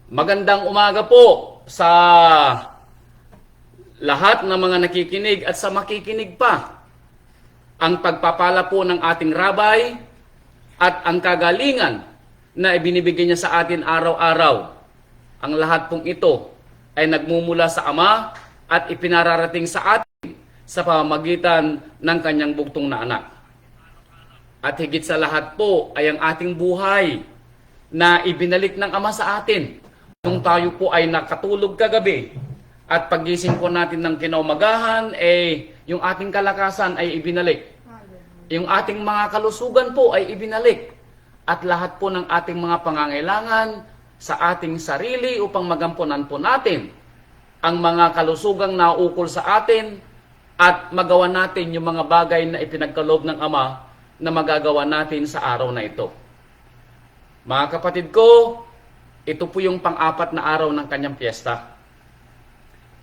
Magandang umaga po sa lahat ng mga nakikinig at sa makikinig pa. Ang pagpapala po ng ating rabay at ang kagalingan na ibinibigay niya sa atin araw-araw. Ang lahat pong ito ay nagmumula sa Ama at ipinararating sa atin sa pamamagitan ng kanyang bugtong na anak. At higit sa lahat po ay ang ating buhay na ibinalik ng Ama sa atin. Nung tayo po ay nakatulog kagabi at pagising po natin ng kinaumagahan, yung ating kalakasan ay ibinalik. Yung ating mga kalusugan po ay ibinalik. At lahat po ng ating mga pangangailangan sa ating sarili upang magampunan po natin ang mga kalusugang naukol sa atin at magawa natin yung mga bagay na ipinagkaloob ng Ama na magagawa natin sa araw na ito. Mga kapatid ko, ito po yung pang-apat na araw ng kanyang piyesta.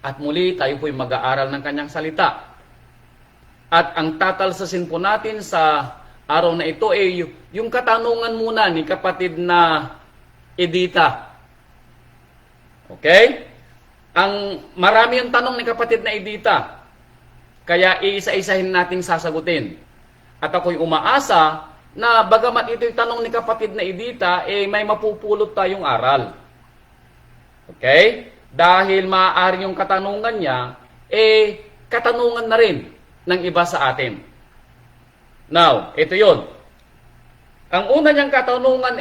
At muli tayo po yung mag-aaral ng kanyang salita. At ang tatalsasin po natin sa araw na ito ay yung katanungan muna ni kapatid na Edita. Okay? Marami yung tanong ni kapatid na Edita. Kaya iisa-isahin nating sasagutin. At ako'y umaasa na bagamat ito'y tanong ni kapatid na Edita, may mapupulot tayong aral. Okay? Dahil maaari yung katanungan niya, katanungan na rin ng iba sa atin. Now, ito yon. Ang una niyang katanungan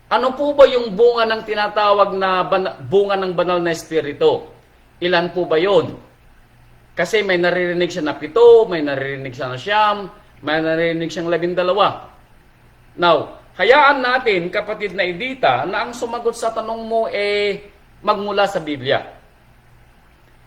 ano po ba yung bunga ng tinatawag na bunga ng banal na espiritu? Ilan po ba yon? Kasi may naririnig siya na 7, may naririnig siya na 9, may narinig siyang 12. Now, hayaan natin, kapatid na Edita, na ang sumagot sa tanong mo magmula sa Biblia.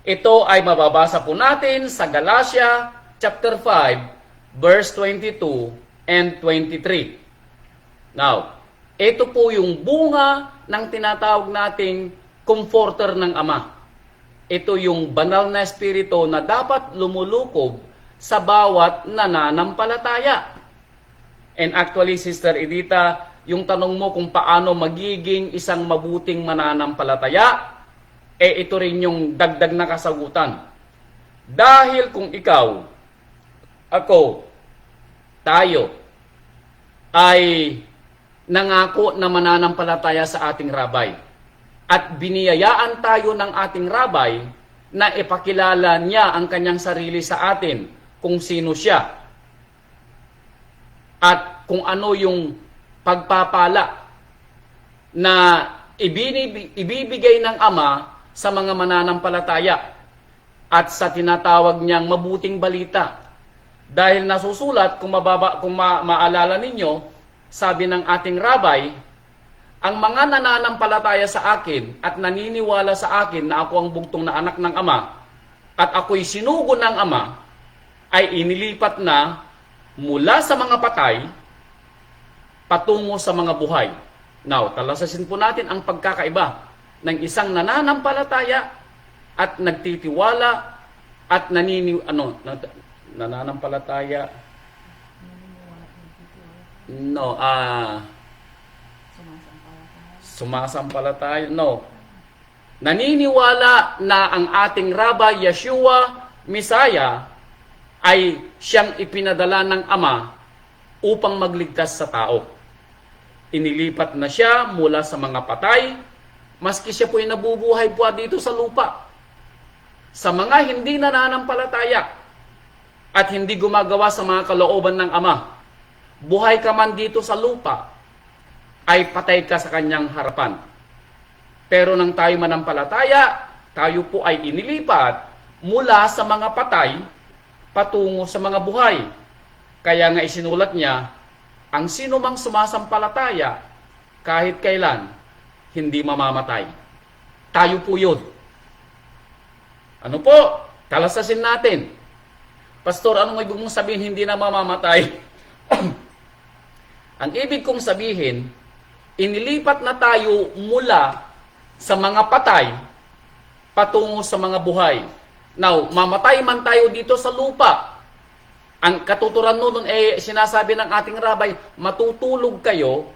Ito ay mababasa po natin sa Galatia chapter 5, verse 22 and 23. Now, ito po yung bunga ng tinatawag nating comforter ng Ama. Ito yung banal na espiritu na dapat lumulukob sa bawat nananampalataya. And actually, Sister Edita, yung tanong mo kung paano magiging isang mabuting mananampalataya, ito rin yung dagdag na kasagutan. Dahil kung ikaw, ako, tayo, ay nangako na mananampalataya sa ating rabay, at biniyayaan tayo ng ating rabay na ipakilala niya ang kanyang sarili sa atin, kung sino siya at kung ano yung pagpapala na ibibigay ng Ama sa mga mananampalataya at sa tinatawag niyang mabuting balita. Dahil nasusulat, kung maalala ninyo, sabi ng ating rabay, ang mga nananampalataya sa akin at naniniwala sa akin na ako ang bugtong na anak ng Ama at ako'y sinugo ng Ama, ay inilipat na mula sa mga patay patungo sa mga buhay. Now, talasasin po natin ang pagkakaiba ng isang nananampalataya at nagtitiwala at nananampalataya. Sumasampalataya. No. Naniniwala na ang ating Rabbi Yeshua Messiah ay siyang ipinadala ng Ama upang magligtas sa tao. Inilipat na siya mula sa mga patay, maski siya po ay nabubuhay po dito sa lupa. Sa mga hindi nananampalataya at hindi gumagawa sa mga kalooban ng Ama, buhay ka man dito sa lupa, ay patay ka sa kanyang harapan. Pero nang tayo manampalataya, tayo po ay inilipat mula sa mga patay patungo sa mga buhay. Kaya nga isinulat niya, ang sino mang sumasampalataya, kahit kailan, hindi mamamatay. Tayo po yun. Ano po? Talasasin natin. Pastor, anong ibig mong sabihin hindi na mamamatay? Ang ibig kong sabihin, inilipat na tayo mula sa mga patay patungo sa mga buhay. Now, mamatay man tayo dito sa lupa. Ang katuturan nun sinasabi ng ating rabay, matutulog kayo,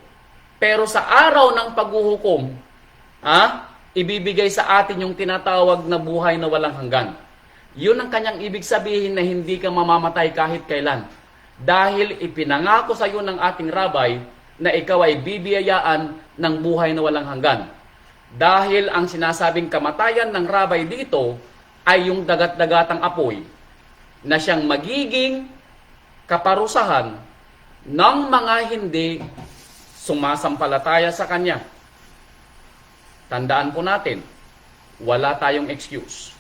pero sa araw ng paghuhukom, ibibigay sa atin yung tinatawag na buhay na walang hanggan. Yun ang kanyang ibig sabihin na hindi ka mamamatay kahit kailan. Dahil ipinangako sa iyo ng ating rabay na ikaw ay bibiyayaan ng buhay na walang hanggan. Dahil ang sinasabing kamatayan ng rabay dito ay yung dagat-dagatang apoy na siyang magiging kaparusahan ng mga hindi sumasampalataya sa Kanya. Tandaan po natin, wala tayong excuse.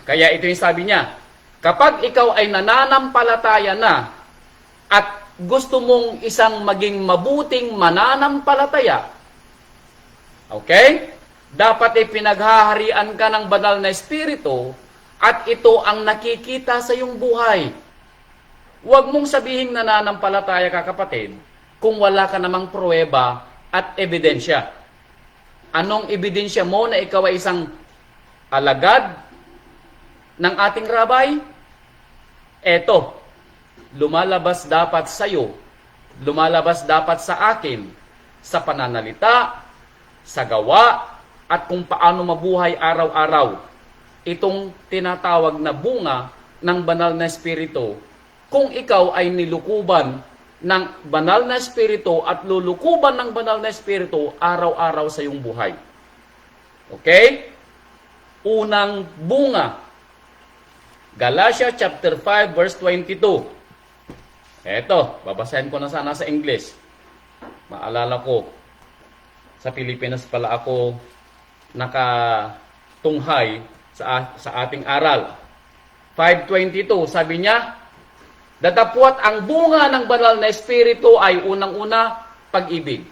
Kaya ito yung sabi niya, kapag ikaw ay nananampalataya na at gusto mong isang maging mabuting mananampalataya, okay? Dapat ipinaghaharian ka ng banal na espiritu at ito ang nakikita sa iyong buhay. Huwag mong sabihin nananampalataya ka, kapatid, kung wala ka namang pruweba at ebidensya. Anong ebidensya mo na ikaw ay isang alagad ng ating rabay? Eto, lumalabas dapat sa iyo, lumalabas dapat sa akin, sa pananalita, sa gawa, at kung paano mabuhay araw-araw. Itong tinatawag na bunga ng banal na espiritu. Kung ikaw ay nilukuban ng banal na espiritu at lulukuban ng banal na espiritu araw-araw sa iyong buhay. Okay? Unang bunga. Galatia chapter 5 verse 22. Eto, babasahin ko na sana sa English. Maalala ko, sa Pilipinas pala ako nakatunghay sa ating aral. 5:22, sabi niya, datapwat ang bunga ng banal na espiritu ay unang-una, pag-ibig.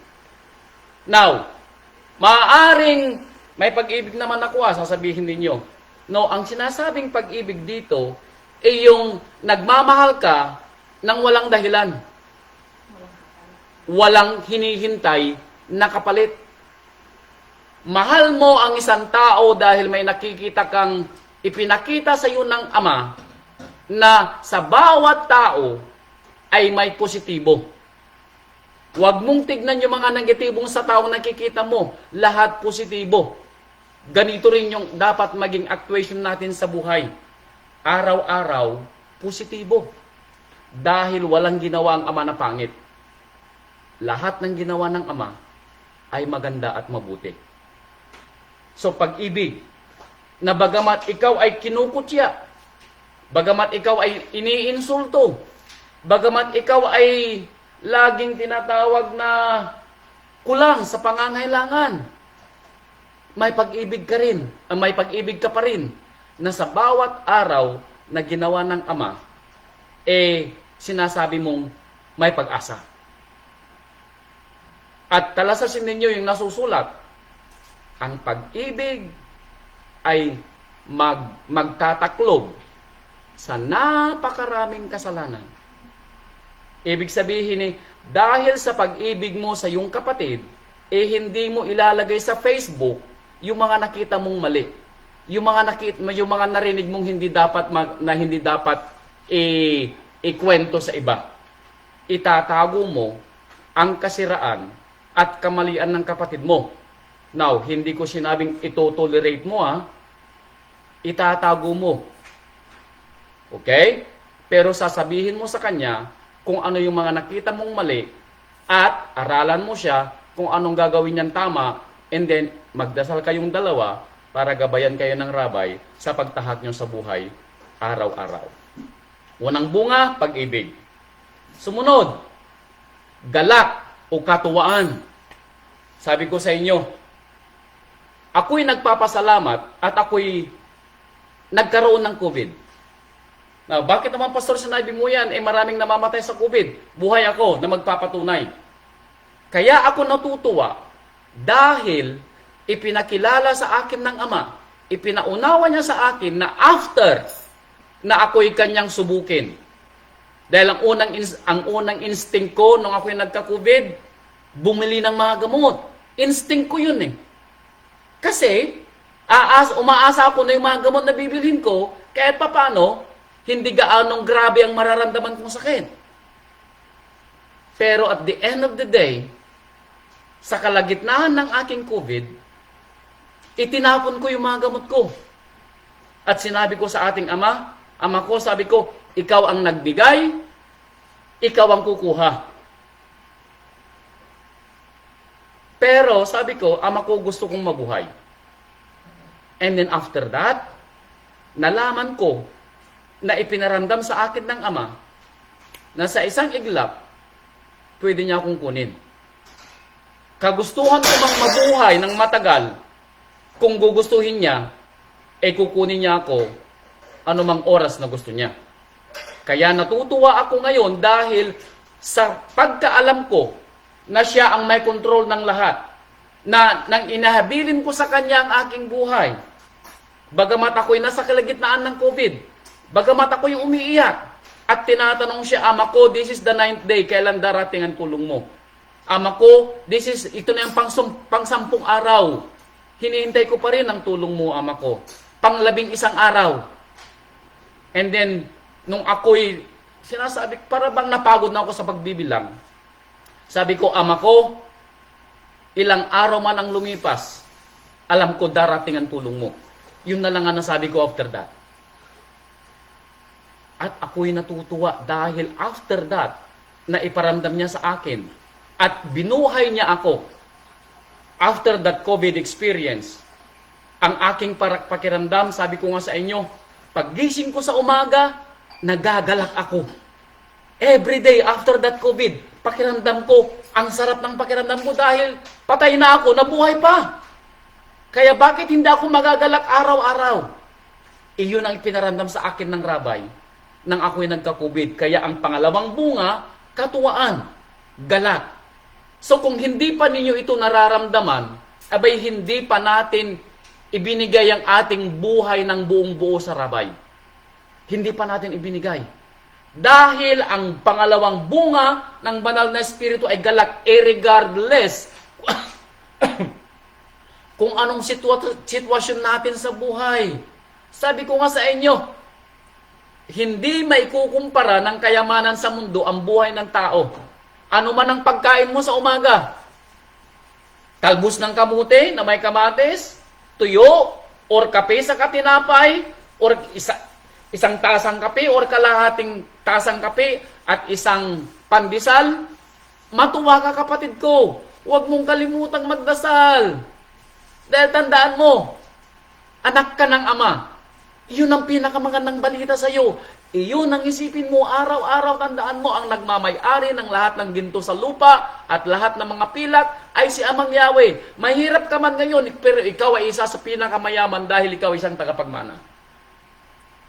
Now, maaaring may pag-ibig naman ako, sasabihin ninyo. No, ang sinasabing pag-ibig dito ay yung nagmamahal ka nang walang dahilan. Walang hinihintay na kapalit. Mahal mo ang isang tao dahil may nakikita kang ipinakita sa iyo ng Ama na sa bawat tao ay may positibo. Huwag mong tignan yung mga negatibong sa tao nakikita mo. Lahat positibo. Ganito rin yung dapat maging actuation natin sa buhay. Araw-araw, positibo. Dahil walang ginawa ang Ama na pangit. Lahat ng ginawa ng Ama ay maganda at mabuti. So pag-ibig, na bagamat ikaw ay kinukutya, bagamat ikaw ay iniinsulto, bagamat ikaw ay laging tinatawag na kulang sa pangangailangan, may pag-ibig ka rin, may pag-ibig ka pa rin, na sa bawat araw na ginawa ng Ama, sinasabi mong may pag-asa. At talasasin ninyo yung nasusulat, ang pag-ibig ay magtataklob sa napakaraming kasalanan. Ibig sabihin dahil sa pag-ibig mo sa iyong kapatid, hindi mo ilalagay sa Facebook yung mga nakita mong mali. Yung mga narinig mong hindi dapat ikwento sa iba. Itatago mo ang kasiraan at kamalian ng kapatid mo. Now, hindi ko sinabing ito-tolerate mo, itatago mo. Okay? Pero sasabihin mo sa kanya kung ano yung mga nakita mong mali at aralan mo siya kung anong gagawin niyang tama, and then magdasal kayong dalawa para gabayan kayo ng rabay sa pagtahak niyo sa buhay araw-araw. Unang bunga, pag-ibig. Sumunod, galak o katuwaan. Sabi ko sa inyo, ako'y nagpapasalamat at ako'y nagkaroon ng COVID. Now, bakit naman, Pastor, sinabi mo yan? Maraming namamatay sa COVID. Buhay ako na magpapatunay. Kaya ako natutuwa dahil ipinakilala sa akin ng Ama, ipinaunawa niya sa akin na after na ako'y kanyang subukin. Dahil ang unang instinct ko nung ako'y nagka-COVID, bumili ng mga gamot. Instinct ko yun Kasi, umaasa ako na yung mga gamot na bibilhin ko, kahit papano, hindi gaanong grabe ang mararamdaman kong sakit. Pero at the end of the day, sa kalagitnaan ng aking COVID, itinapon ko yung mga gamot ko. At sinabi ko sa ating ama ko, sabi ko, ikaw ang nagbigay, ikaw ang kukuha. Pero sabi ko, ama ko, gusto kong mabuhay. And then after that, nalaman ko na ipinaramdam sa akin ng ama na sa isang iglap, pwede niya akong kunin. Kagustuhan ko mang mabuhay ng matagal, kung gugustuhin niya, kukunin niya ako anumang oras na gusto niya. Kaya natutuwa ako ngayon dahil sa pagkaalam ko na siya ang may control ng lahat, na nang inahabilin ko sa kanya ang aking buhay, bagamat ako'y nasa kalagitnaan ng COVID, bagamat ako'y umiiyak, at tinatanong siya, ama ko, this is the 9th day, kailan darating ang tulong mo? Ama ko, ito na yung pang-10 araw. Hinihintay ko pa rin ang tulong mo, ama ko. Pang-11 araw. And then, nung ako'y sinasabi, para bang napagod na ako sa pagbibilang, sabi ko, ama ko, ilang araw man ang lumipas, alam ko darating ang tulong mo. Yun na lang ang nasabi ko after that. At ako'y natutuwa dahil after that, na iparamdam niya sa akin at binuhay niya ako. After that COVID experience, ang aking pakiramdam, sabi ko nga sa inyo, paggising ko sa umaga, nagagalak ako. Every day after that COVID, pakiramdam ko, ang sarap ng pakiramdam ko dahil patay na ako, nabuhay pa. Kaya bakit hindi ako magagalak araw-araw? Iyon ang ipinaramdam sa akin ng rabay nang ako'y nagka-COVID. Kaya ang pangalawang bunga, katuwaan, galak. So kung hindi pa ninyo ito nararamdaman, abay hindi pa natin ibinigay ang ating buhay ng buong buo sa rabay. Hindi pa natin ibinigay. Dahil ang pangalawang bunga ng banal na espiritu ay galak, regardless kung anong sitwasyon natin sa buhay. Sabi ko nga sa inyo, hindi maikukumpara ng kayamanan sa mundo ang buhay ng tao. Ano man ang pagkain mo sa umaga? Talbos ng kamote na may kamatis, tuyo, or kape sa katinapay, or isang tasang kape, or kalahating tasang kape, at isang pandesal. Matuwa ka, kapatid ko. Huwag mong kalimutang magdasal. Dahil tandaan mo, anak ka ng Ama. Iyon ang pinakamagandang balita sa iyo. Iyon ang isipin mo araw-araw. Tandaan mo, ang nagmamay-ari ng lahat ng ginto sa lupa at lahat ng mga pilak ay si Amang Yahweh. Mahirap ka man ngayon, pero ikaw ay isa sa pinakamayaman dahil ikaw isang tagapagmana.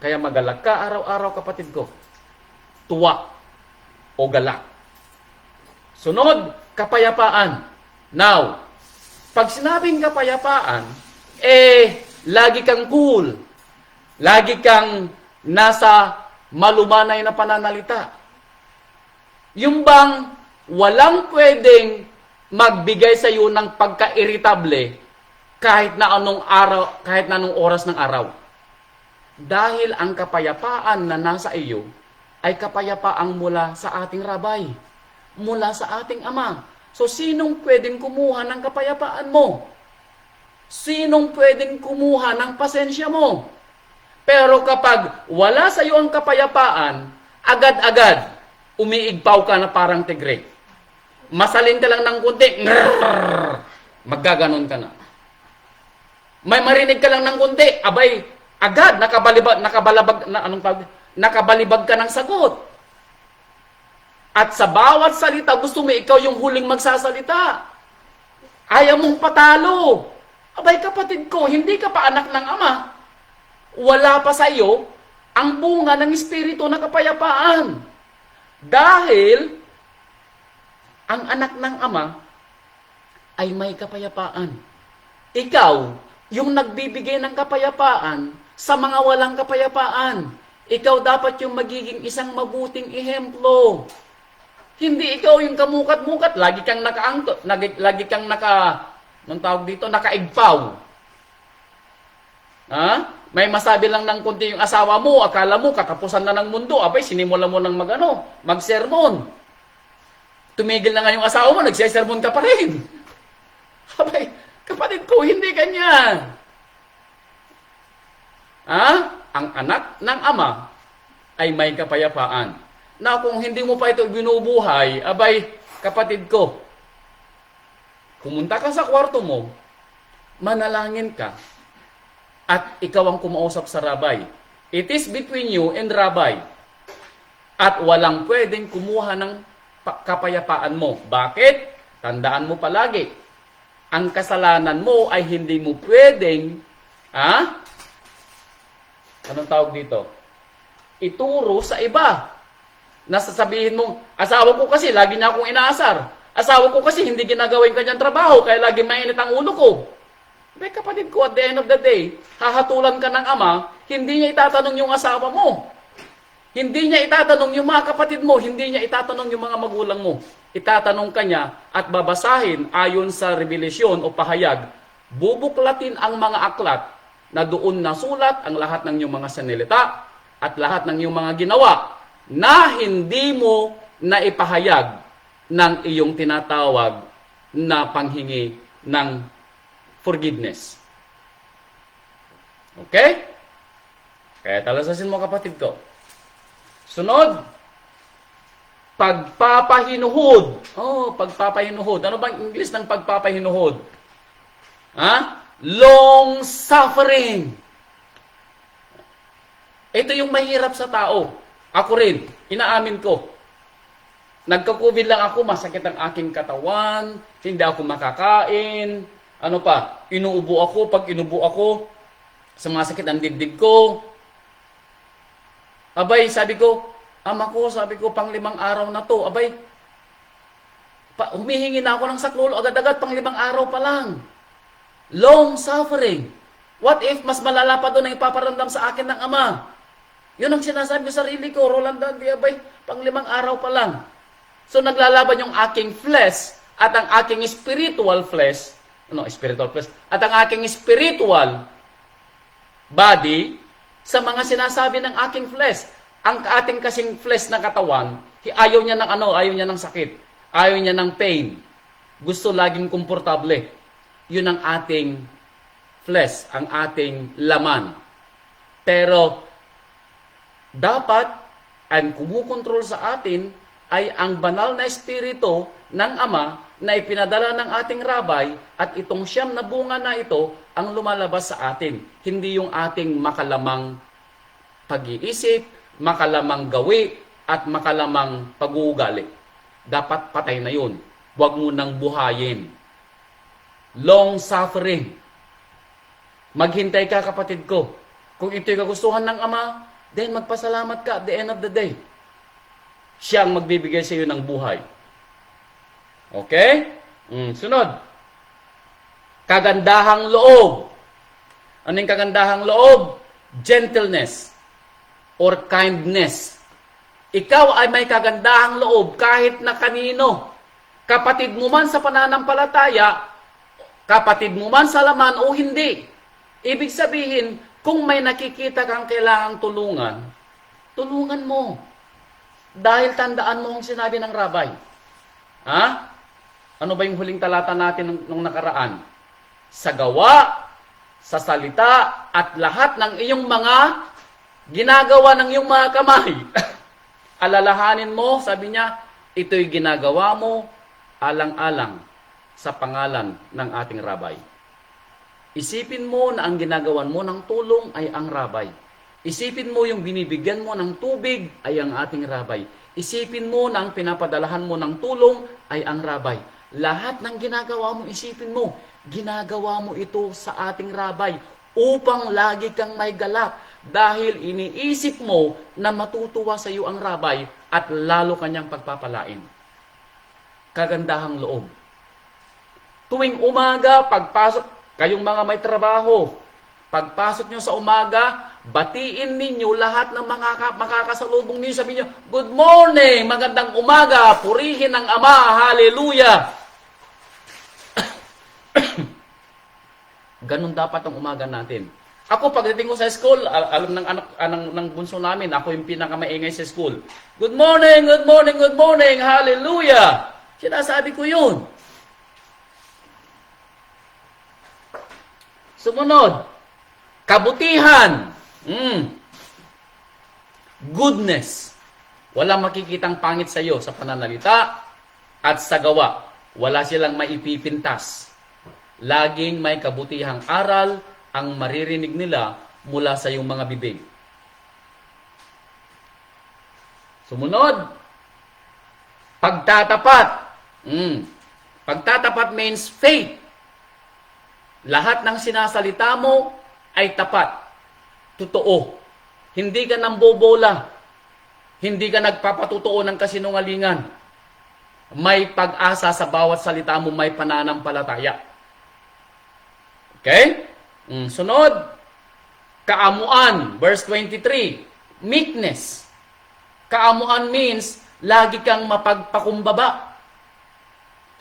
Kaya magalak ka araw-araw, kapatid ko. Tuwa o galak. Sunod, kapayapaan. Now, pag sinabing kapayapaan, lagi kang cool. Lagi kang nasa malumanay na pananalita. Yung bang walang pwedeng magbigay sa iyo ng pagka-irritable kahit na anong araw, kahit na anong oras ng araw. Dahil ang kapayapaan na nasa iyo ay kapayapaang mula sa ating rabay, mula sa ating Ama. So sinong pwedeng kumuha ng kapayapaan mo? Sinong pwedeng kumuha ng pasensya mo? Pero kapag wala sa iyo ang kapayapaan, agad-agad, umiigpaw ka na parang tigre. Masalin ka lang ng kunti, maggaganon ka na. May marinig ka lang ng kunti, abay, agad, nakabalibag ka ng sagot. At sa bawat salita, gusto mo ikaw yung huling magsasalita. Ayaw mong patalo. Abay, kapatid ko, hindi ka pa anak ng Ama. Wala pa sa iyo ang bunga ng espiritu na kapayapaan. Dahil ang anak ng Ama ay may kapayapaan. Ikaw, yung nagbibigay ng kapayapaan sa mga walang kapayapaan. Ikaw dapat yung magiging isang mabuting ehemplo. Hindi ikaw yung kamukat-mukat, lagi kang nakaigpaw. Ha? May masabi lang ng kunti yung asawa mo, akala mo katapusan na ng mundo, abay sinimula mo ng magsermon. Tumigil na nga yung asawa mo, nagsesermon ka pa rin. Abay, kapatid ko, hindi ganyan. Ang anak ng ama ay may kapayapaan. Na kung hindi mo pa ito binubuhay, abay, kapatid ko, pumunta ka sa kwarto mo, manalangin ka, at ikaw ang kumausap sa rabay. It is between you and rabay. At walang pwedeng kumuha ng kapayapaan mo. Bakit? Tandaan mo palagi, ang kasalanan mo ay hindi mo pwedeng, anong tawag dito? Ituro sa iba. Nasasabihin mo, asawa ko kasi lagi niya akong inaasar. Asawa ko kasi hindi ginagawa yung kanyang trabaho, kaya lagi mainit ang ulo ko. May kapatid ko, at the end of the day, hahatulan ka ng ama, hindi niya itatanong yung asawa mo. Hindi niya itatanong yung mga kapatid mo, hindi niya itatanong yung mga magulang mo. Itatanong ka niya at babasahin ayon sa revelasyon o pahayag, bubuklatin ang mga aklat na doon nasulat ang lahat ng iyong mga sanilita at lahat ng iyong mga ginawa na hindi mo na ipahayag ng iyong tinatawag na panghingi ng forgiveness. Okay? Kaya talasasin mo kapatid ko. Sunod, pagpapahinuhod. Pagpapahinuhod. Ano bang English ng pagpapahinuhod? Long suffering. Ito yung mahirap sa tao. Ako rin, inaamin ko. Nagka-COVID lang ako, masakit ang aking katawan, hindi ako makakain, inuubo ako, pag inubo ako, sumasakit ang dibdib ko. Abay, sabi ko, ama ko, pang 5 araw na to. Abay, humihingi na ako ng saklolo, agad-agad, pang 5 araw pa lang. Long suffering. What if mas malala pa doon ang ipaparamdam sa akin ng ama? Yun ang sinasabi ko sa sarili ko, Roland Daddy, abay, pang 5 araw pa lang. So naglalaban yung aking flesh at ang aking spiritual flesh, at ang aking spiritual body sa mga sinasabi ng aking flesh. Ang ating kasing flesh na katawan, ayaw niya ng sakit, ayaw niya ng pain. Gusto laging komportable. Yun ang ating flesh, ang ating laman. Pero dapat ang kumukontrol sa atin ay ang banal na espiritu ng Ama na ipinadala ng ating rabay, at itong 9 na bunga na ito ang lumalabas sa atin. Hindi yung ating makalamang pag-iisip, makalamang gawi, at makalamang pag-uugali. Dapat patay na yun. Huwag mo nang buhayin. Long suffering. Maghintay ka kapatid ko. Kung ito'y kagustuhan ng Ama, then magpasalamat ka at the end of the day. Siya ang magbibigay sa iyo ng buhay. Okay? Sunod. Kagandahang loob. Ano yung kagandahang loob? Gentleness or kindness. Ikaw ay may kagandahang loob kahit na kanino. Kapatid mo man sa pananampalataya, kapatid mo man sa laman o hindi. Ibig sabihin, kung may nakikita kang kailangang tulungan, tulungan mo. Dahil tandaan mo ang sinabi ng rabay. Ano ba yung huling talata natin nung nakaraan? Sa gawa, sa salita, at lahat ng iyong mga ginagawa ng iyong mga kamay. Alalahanin mo, sabi niya, ito'y ginagawa mo alang-alang sa pangalan ng ating rabay. Isipin mo na ang ginagawan mo ng tulong ay ang rabay. Isipin mo yung binibigyan mo ng tubig ay ang ating rabay. Isipin mo na ang pinapadalahan mo ng tulong ay ang rabay. Lahat ng ginagawa mo, isipin mo, ginagawa mo ito sa ating rabay upang lagi kang may galak dahil iniisip mo na matutuwa sa iyo ang rabay at lalo kanyang pagpapalain. Kagandahang loob. Tuwing umaga, pagpasok, kayong mga may trabaho, pagpasok nyo sa umaga, batiin ninyo lahat ng mga makakasalubong ninyo. Sabihin nyo, good morning, magandang umaga, purihin ang Ama, hallelujah. Ganun dapat ang umaga natin. Ako, pagdating ko sa school, alam ng anak ng bunso namin, ako yung pinakamaingay sa school. Good morning, good morning, good morning, hallelujah. Sinasabi ko yun. Sumunod, kabutihan. Goodness. Walang makikitang pangit sa iyo sa pananalita at sa gawa. Wala silang maipipintas. Laging may kabutihang aral ang maririnig nila mula sa iyong mga bibig. Sumunod, pagtatapat. Pagtatapat means faith. Lahat ng sinasalita mo ay tapat. Totoo. Hindi ka nambobola. Hindi ka nagpapatutuo ng kasinungalingan. May pag-asa sa bawat salita mo, may pananampalataya. Okay? Sunod, kaamuan. Verse 23. Meekness. Kaamuan means, lagi kang mapagpakumbaba.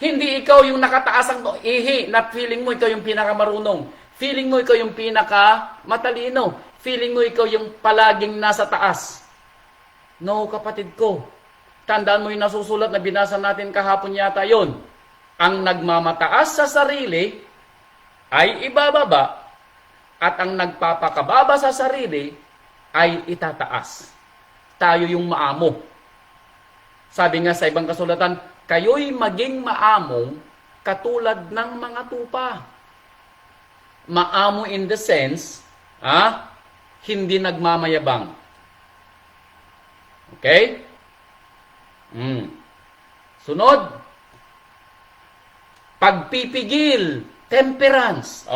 Hindi ikaw yung nakataas ang ihi, not feeling mo ikaw yung pinakamarunong. Feeling mo ikaw yung pinakamatalino. Feeling mo ikaw yung palaging nasa taas. No, kapatid ko. Tandaan mo yung nasusulat na binasa natin kahapon yata yon. Ang nagmamataas sa sarili ay ibababa at ang nagpapakababa sa sarili ay itataas. Tayo yung maamo. Sabi nga sa ibang kasulatan, kayo'y maging maamo katulad ng mga tupa. Maamo in the sense, hindi nagmamayabang. Okay? Sunod, pagpipigil, temperance.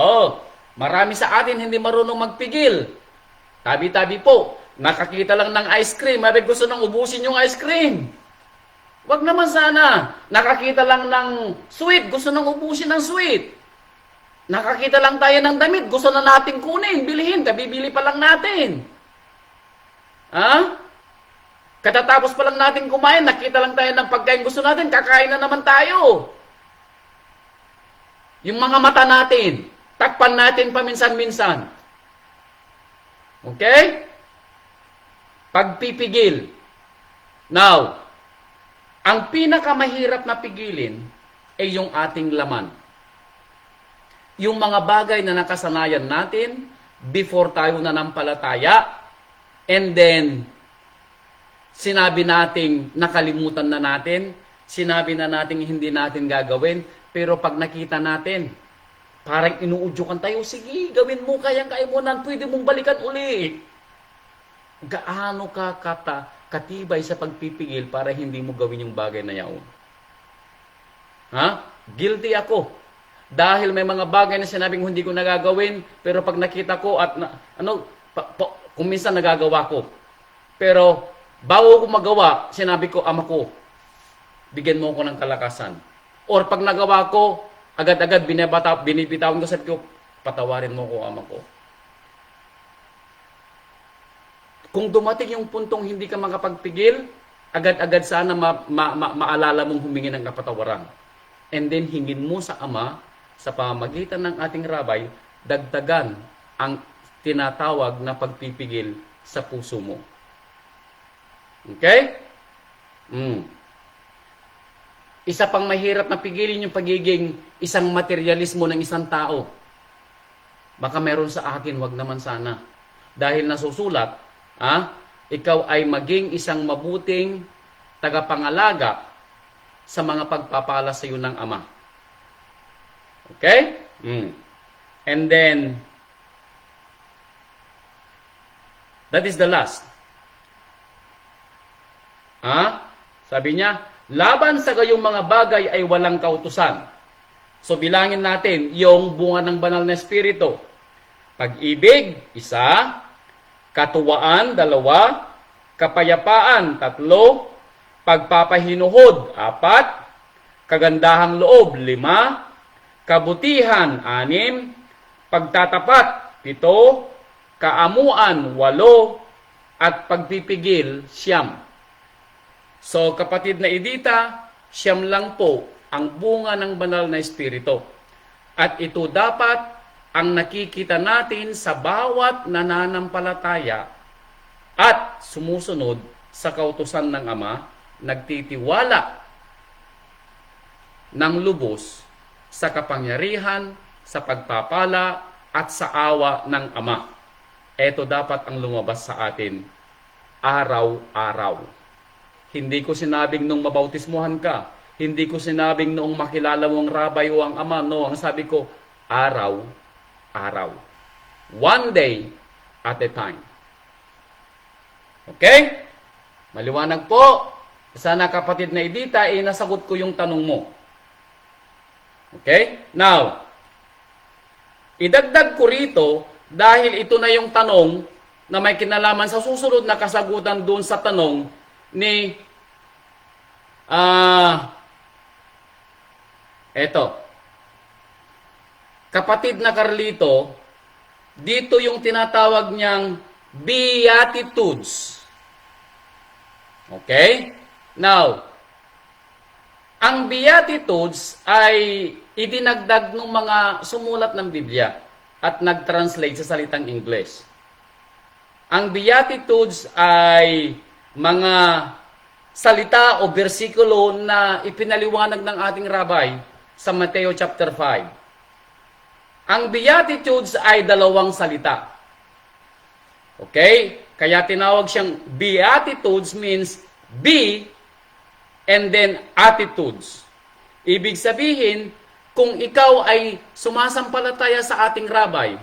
Marami sa atin hindi marunong magpigil. Tabi-tabi po, nakakita lang ng ice cream, sabi gusto nang ubusin yung ice cream. Wag naman sana. Nakakita lang ng sweet, gusto nang ubusin ng sweet. Nakakita lang tayo ng damit, gusto na natin kunin, bilhin, kabibili pa lang natin. Katatapos pa lang natin kumain, nakita lang tayo ng pagkain gusto natin, kakain na naman tayo. Yung mga mata natin, takpan natin paminsan-minsan. Okay? Pagpipigil. Now, ang pinakamahirap na pigilin ay yung ating laman. Yung mga bagay na nakasanayan natin before tayo nanampalataya, and then sinabi nating nakalimutan na natin, sinabi na nating hindi natin gagawin, pero pag nakita natin, parang inuudyukan tayo, sige, gawin mo, kayang-kaya mo na, pwede mong balikan uli. Gaano ka katibay sa pagpipigil para hindi mo gawin yung bagay na yaon? Guilty ako. Dahil may mga bagay na sinabing hindi ko nagagawin, pero pag nakita ko at kung minsan nagagawa ko. Pero bago ko magawa, sinabi ko, ama ko, bigyan mo ko ng kalakasan. Or pag nagawa ko, agad-agad binibitawan ko, sabi ko, patawarin mo ko, ama ko. Kung dumating yung puntong hindi ka makapagpigil, agad-agad sana maalala mong humingi ng kapatawaran. And then hingin mo sa ama, sa pamamagitan ng ating rabay, dagdagan ang tinatawag na pagpipigil sa puso mo. Okay? Isa pang mahirap na pigilin yung pagiging isang materialismo ng isang tao. Baka meron sa akin, wag naman sana. Dahil nasusulat, ikaw ay maging isang mabuting tagapangalaga sa mga pagpapala sa iyo ng Ama. Okay? And then, that is the last. Sabi niya, laban sa gayong mga bagay ay walang kautusan. So bilangin natin yung bunga ng banal na espiritu. Pag-ibig, 1. Katuwaan, 2. Kapayapaan, 3. Pagpapahinuhod, 4. Kagandahang loob, 5. Kabutihan, 6. Pagtatapat, 7. Kaamuan, 8. At pagpipigil, 9. So, kapatid na Edita, 9 lang po ang bunga ng banal na espiritu. At ito dapat ang nakikita natin sa bawat nananampalataya at sumusunod sa kautusan ng Ama, nagtitiwala ng lubos sa kapangyarihan, sa pagpapala at sa awa ng Ama. Ito dapat ang lumabas sa atin araw-araw. Hindi ko sinabing nung mabautismuhan ka. Hindi ko sinabing noong makilala mo ang rabay o ang Ama. No, ang sabi ko, araw-araw. One day at a time. Okay? Maliwanag po. Sana kapatid na Edita, nasagot ko yung tanong mo. Okay? Now, idagdag ko rito, dahil ito na yung tanong na may kinalaman sa susunod na kasagutan doon sa tanong ni eto. Kapatid na Carlito, dito yung tinatawag niyang Beatitudes. Okay? Now, ang Beatitudes ay idinagdag ng mga sumulat ng Biblia at nag-translate sa salitang English. Ang Beatitudes ay mga salita o bersikulo na ipinaliwanag ng ating rabbi sa Mateo chapter 5. Ang Beatitudes ay dalawang salita. Okay? Kaya tinawag siyang Beatitudes means be and then attitudes. Ibig sabihin, kung ikaw ay sumasampalataya sa ating rabbi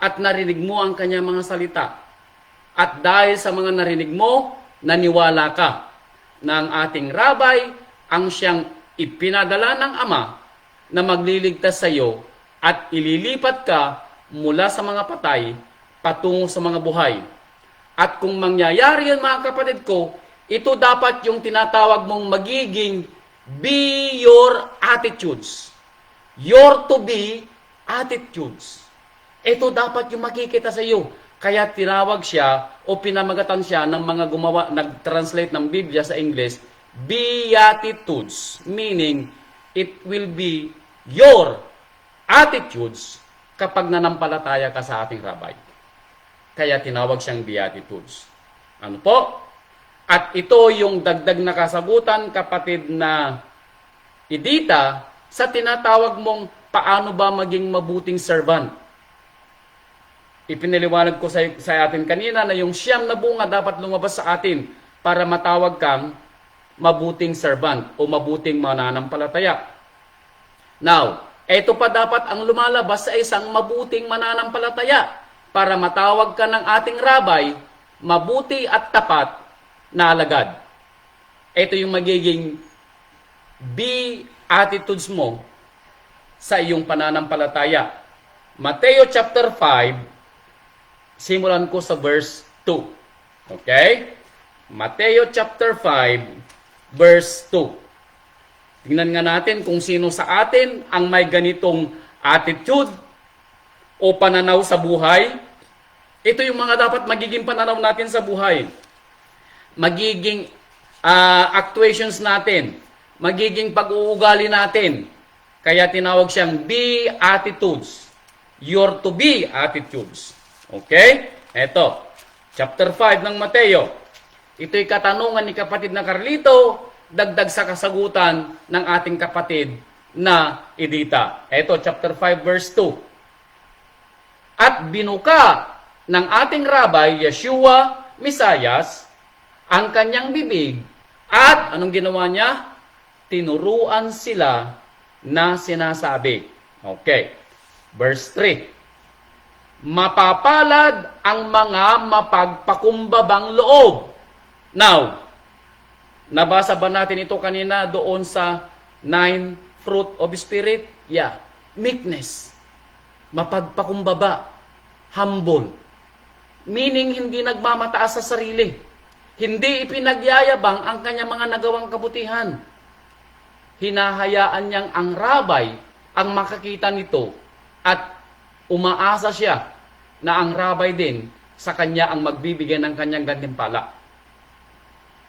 at narinig mo ang kanyang mga salita, at dahil sa mga narinig mo, naniwala ka na ang ating rabbi ang siyang ipinadala ng Ama na magliligtas sa iyo at ililipat ka mula sa mga patay patungo sa mga buhay. At kung mangyayari yan, mga kapatid ko, ito dapat yung tinatawag mong magiging be your attitudes. Your to be attitudes. Ito dapat yung makikita sa iyo. Kaya tinawag siya o pinamagatan siya ng mga gumawa, nag-translate ng Biblia sa English, Beatitudes. Meaning, it will be your attitudes kapag nanampalataya ka sa ating rabbi. Kaya tinawag siyang Beatitudes. Ano po? At ito yung dagdag na kasagutan, kapatid na Edita, sa tinatawag mong paano ba maging mabuting servant. Ipinaliwanag ko sa atin kanina na yung siyam na bunga dapat lumabas sa atin para matawag kang mabuting servant o mabuting mananampalataya. Now, ito pa dapat ang lumalabas sa isang mabuting mananampalataya para matawag ka ng ating rabbi, mabuti at tapat na alagad. Ito yung magiging Beatitudes mo sa iyong pananampalataya. Mateo chapter 5, simulan ko sa verse 2. Okay? Mateo chapter 5, verse 2. Tingnan nga natin kung sino sa atin ang may ganitong attitude o pananaw sa buhay. Ito yung mga dapat magiging pananaw natin sa buhay. Magiging actuations natin, magiging pag-uugali natin. Kaya tinawag siyang Beatitudes. Your to be attitudes. Okay? Eto, chapter 5 ng Mateo. Ito'y katanungan ni kapatid na Carlito, dagdag sa kasagutan ng ating kapatid na Edita. Eto, chapter 5, verse 2. At binuka ng ating rabbi, Yeshua, Misayas, ang kanyang bibig, at anong ginawa niya? Tinuruan sila na sinasabi. Okay. Verse 3. Mapapalad ang mga mapagpakumbabang loob. Now, nabasa ba natin ito kanina doon sa 9 fruit of spirit? Yeah. Meekness. Mapagpakumbaba. Humble. Meaning, hindi nagmamataas sa sarili. Hindi ipinagyayabang ang kanyang mga nagawang kabutihan. Hinahayaan niyang ang rabay ang makakita nito at umaasa siya na ang rabay din sa kanya ang magbibigay ng kanyang gantimpala.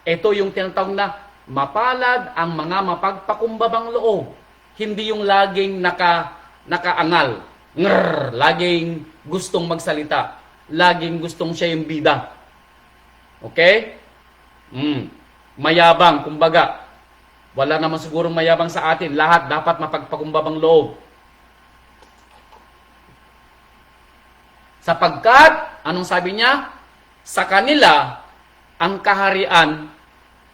Ito yung tinatawag na mapalad ang mga mapagpakumbabang loob. Hindi yung laging nakaangal. Laging gustong magsalita. Laging gustong siya yung bida. Okay? Mayabang, kumbaga. Wala naman sigurong mayabang sa atin. Lahat dapat mapagpakumbabang loob. Sapagkat, anong sabi niya? Sa kanila, ang kaharian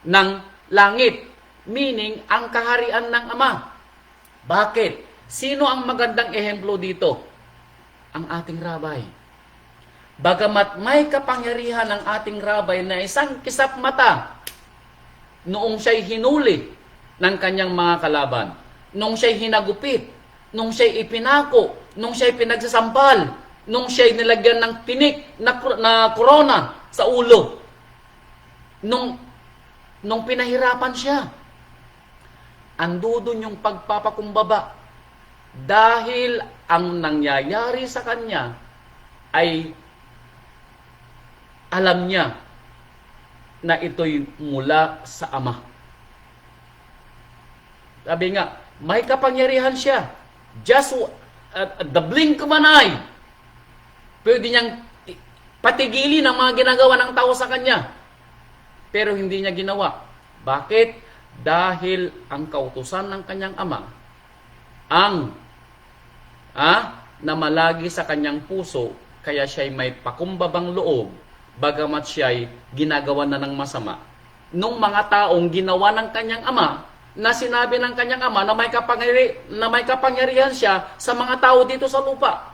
ng langit. Meaning, ang kaharian ng Ama. Bakit? Sino ang magandang ehemplo dito? Ang ating rabay. Bagamat may kapangyarihan ng ating rabay na isang kisap mata noong siya'y hinuli ng kanyang mga kalaban, noong siya'y hinagupit, noong siya'y ipinako, noong siya'y pinagsasampal, noong siya'y nilagyan ng tinik na korona sa ulo, nung pinahirapan siya. Andudun yung pagpapakumbaba dahil ang nangyayari sa kanya ay alam niya na ito'y mula sa Ama. Sabi nga, may kapangyarihan siya. Just the blink of an eye. Pwede niyang patigilin ang mga ginagawa ng tao sa kanya. Pero hindi niya ginawa. Bakit? Dahil ang kautusan ng kanyang Ama ang namalagi sa kanyang puso, kaya siya'y may pakumbabang loob, bagamat siya'y ginagawa na ng masama. Nung mga taong ginawa ng kanyang Ama, na sinabi ng kanyang Ama na may kapangyarihan siya sa mga tao dito sa lupa.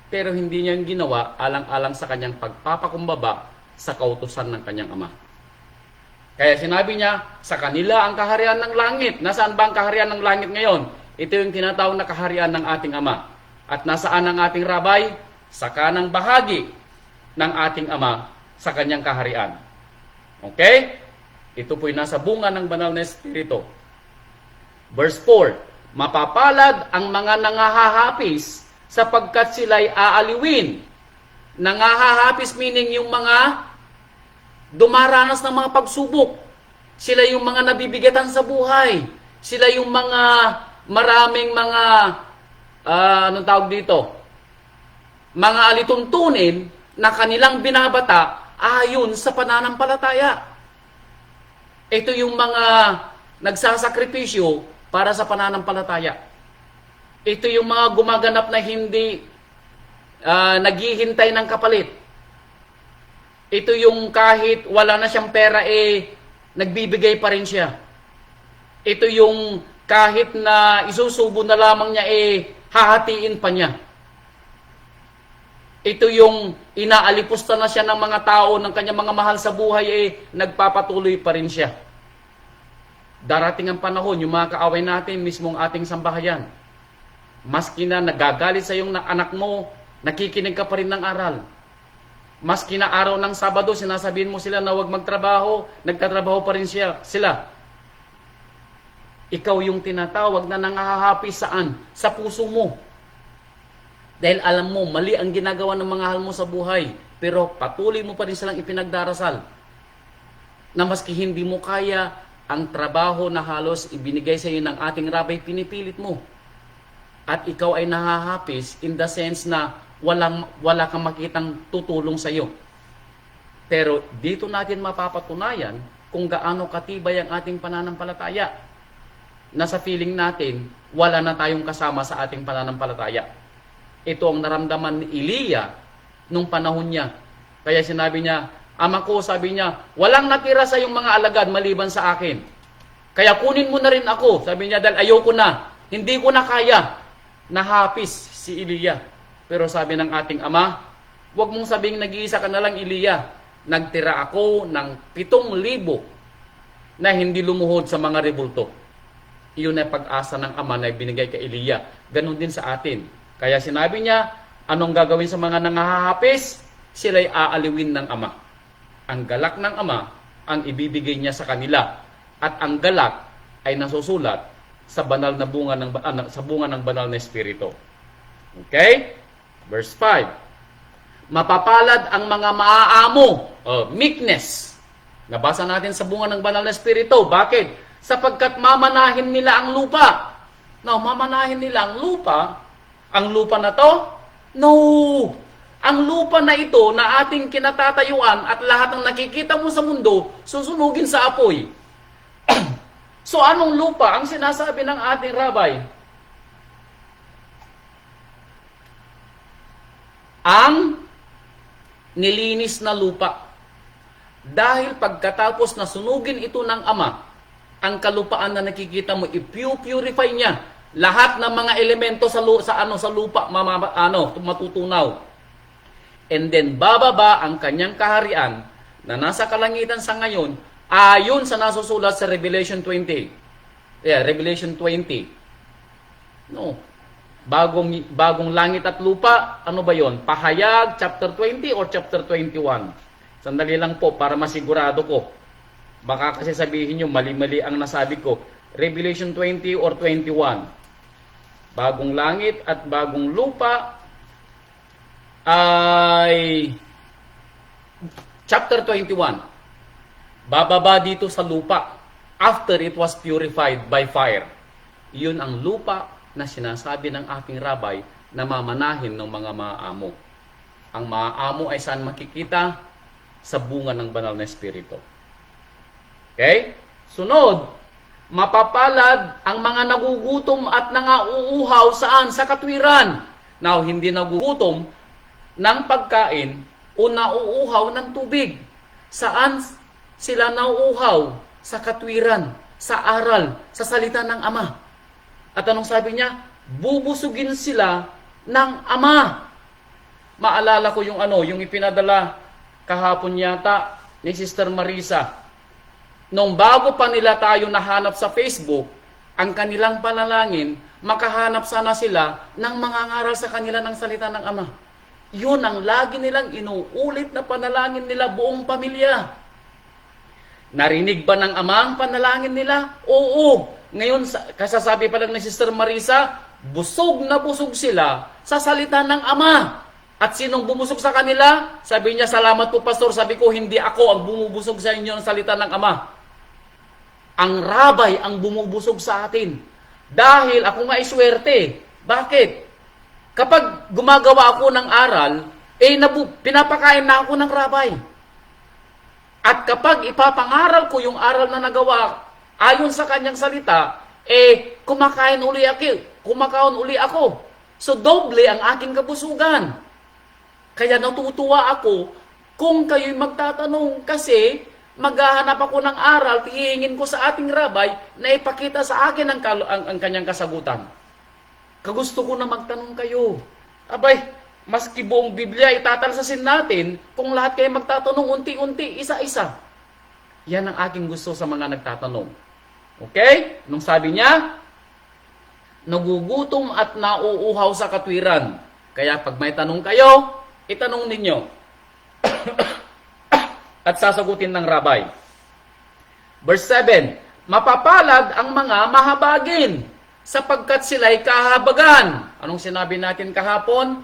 Pero hindi niya ginawa alang-alang sa kanyang pagpapakumbaba sa kautusan ng kanyang Ama. Kaya sinabi niya, sa kanila ang kaharian ng langit. Nasaan ba ang kaharian ng langit ngayon? Ito yung tinatawag na kaharian ng ating Ama. At nasaan ang ating rabay? Sa kanang bahagi ng ating Ama sa kanyang kaharian. Okay? Ito po'y nasa bunga ng banal na Espiritu. Verse 4, mapapalad ang mga nangahahapis sapagkat sila'y aaliwin. Nangahahapis meaning yung mga dumaranas ng mga pagsubok. Sila yung mga nabibigatan sa buhay. Sila yung mga maraming mga anong tawag dito? Mga alituntunin na kanilang binabata ayon sa pananampalataya. Ito yung mga nagsasakripisyo para sa pananampalataya. Ito yung mga gumaganap na hindi naghihintay ng kapalit. Ito yung kahit wala na siyang pera, nagbibigay pa rin siya. Ito yung kahit na isusubo na lamang niya, hahatiin pa niya. Ito yung inaalipusta na siya ng mga tao, ng kanyang mga mahal sa buhay, nagpapatuloy pa rin siya. Darating ang panahon, yung mga kaaway natin, mismong ating sambahayan, maski na nagagalit sa iyong anak mo, nakikinig ka pa rin ng aral. Maski na araw ng Sabado, sinasabihin mo sila na huwag magtrabaho, nagtatrabaho pa rin sila. Ikaw yung tinatawag na nangahahapis saan? Sa puso mo. Dahil alam mo, mali ang ginagawa ng mga mahal mo sa buhay, pero patuloy mo pa rin silang ipinagdarasal. Na maski hindi mo kaya, ang trabaho na halos ibinigay sa iyo ng ating rabay, pinipilit mo. At ikaw ay nahahapis in the sense na wala kang makitang tutulong sa iyo. Pero dito natin mapapatunayan kung gaano katibay ang ating pananampalataya. Nasa feeling natin, wala na tayong kasama sa ating pananampalataya. Ito ang naramdaman ni Eliya nung panahon niya. Kaya sinabi niya, Ama ko, sabi niya, walang natira sa iyong mga alagad maliban sa akin. Kaya kunin mo na rin ako. Sabi niya, dahil ayoko na. Hindi ko na kaya. Nahapis si Eliya. Pero sabi ng ating Ama, huwag mong sabing nag-iisa ka na lang, Eliya. Nagtira ako ng 7,000 na hindi lumuhod sa mga rebulto. Iyon ay pag-asa ng Ama na binigay kay Eliya. Ganon din sa atin. Kaya sinabi niya, anong gagawin sa mga nangahahapis? Sila'y aaliwin ng Ama. Ang galak ng Ama ang ibibigay niya sa kanila. At ang galak ay nasusulat sa banal na bunga ng banal na Espiritu. Okay? Verse 5. Mapapalad ang mga maaamo, meekness. Nabasa natin sa bunga ng banal na Espiritu. Bakit? Sapagkat mamanahin nila ang lupa. Now, mamanahin nila ang lupa. Ang lupa na to? No! Ang lupa na ito na ating kinatatayuan at lahat ng nakikita mo sa mundo, susunugin sa apoy. So, anong lupa? Ang sinasabi ng ating rabay, ang nilinis na lupa. Dahil pagkatapos na sunugin ito ng Ama, ang kalupaan na nakikita mo, i-purify niya lahat ng mga elemento sa lupa, matutunaw. And then bababa ang kanyang kaharian na nasa kalangitan sa ngayon, ayon sa nasusulat sa Revelation 20. Revelation 20. No. Bagong langit at lupa, ano ba 'yon? Pahayag chapter 20 or chapter 21? Sandali lang po para masigurado ko. Baka kasi sabihin niyo mali-mali ang nasabi ko. Revelation 20 or 21. Bagong langit at bagong lupa ay chapter 21. Bababa dito sa lupa after it was purified by fire. Iyon ang lupa na sinasabi ng aking rabay na mamanahin ng mga maaamo. Ang maaamo ay saan makikita? Sa bunga ng banal na espiritu. Okay? Sunod, mapapalad ang mga nagugutom at nangauuhaw saan? Sa katwiran. Now, hindi nagugutom ng pagkain o nauuhaw ng tubig. Saan sila nauuhaw? Sa katwiran, sa aral, sa salita ng Ama. At anong sabi niya? Bubusugin sila ng Ama. Maalala ko yung ipinadala kahapon yata ni Sister Marisa. Nung bago pa nila tayo nahanap sa Facebook, ang kanilang panalangin, makahanap sana sila ng mga ngaral sa kanila ng salita ng Ama. Yun ang lagi nilang inuulit na panalangin nila buong pamilya. Narinig ba ng Ama ang panalangin nila? Oo. Ngayon, kasasabi pa lang ni Sister Marisa, busog na busog sila sa salita ng Ama. At sinong bumusog sa kanila? Sabi niya, salamat po Pastor. Sabi ko, hindi ako ang bumubusog sa inyo ng salita ng Ama. Ang rabay ang bumubusog sa atin. Dahil ako nga ay swerte. Bakit? Kapag gumagawa ako ng aral, pinapakain na ako ng rabay. At kapag ipapangaral ko yung aral na nagawa ayon sa kanyang salita, kumakain uli ako. So doble ang aking kabusugan. Kaya natutuwa ako kung kayo'y magtatanong kasi maghahanap ako ng aral, hihingin ko sa ating rabay na ipakita sa akin ang kanyang kasagutan. Kagusto ko na magtanong kayo. Abay, maski buong Biblia itatalsasin natin kung lahat kayo magtatanong unti-unti, isa-isa. Yan ang aking gusto sa mga nagtatanong. Okay? Nung sabi niya, nagugutom at nauuhaw sa katwiran. Kaya pag may tanong kayo, itanong ninyo. At sasagutin ng rabay. Verse 7, mapapalad ang mga mahabagin sapagkat sila'y kahabagan. Anong sinabi natin kahapon?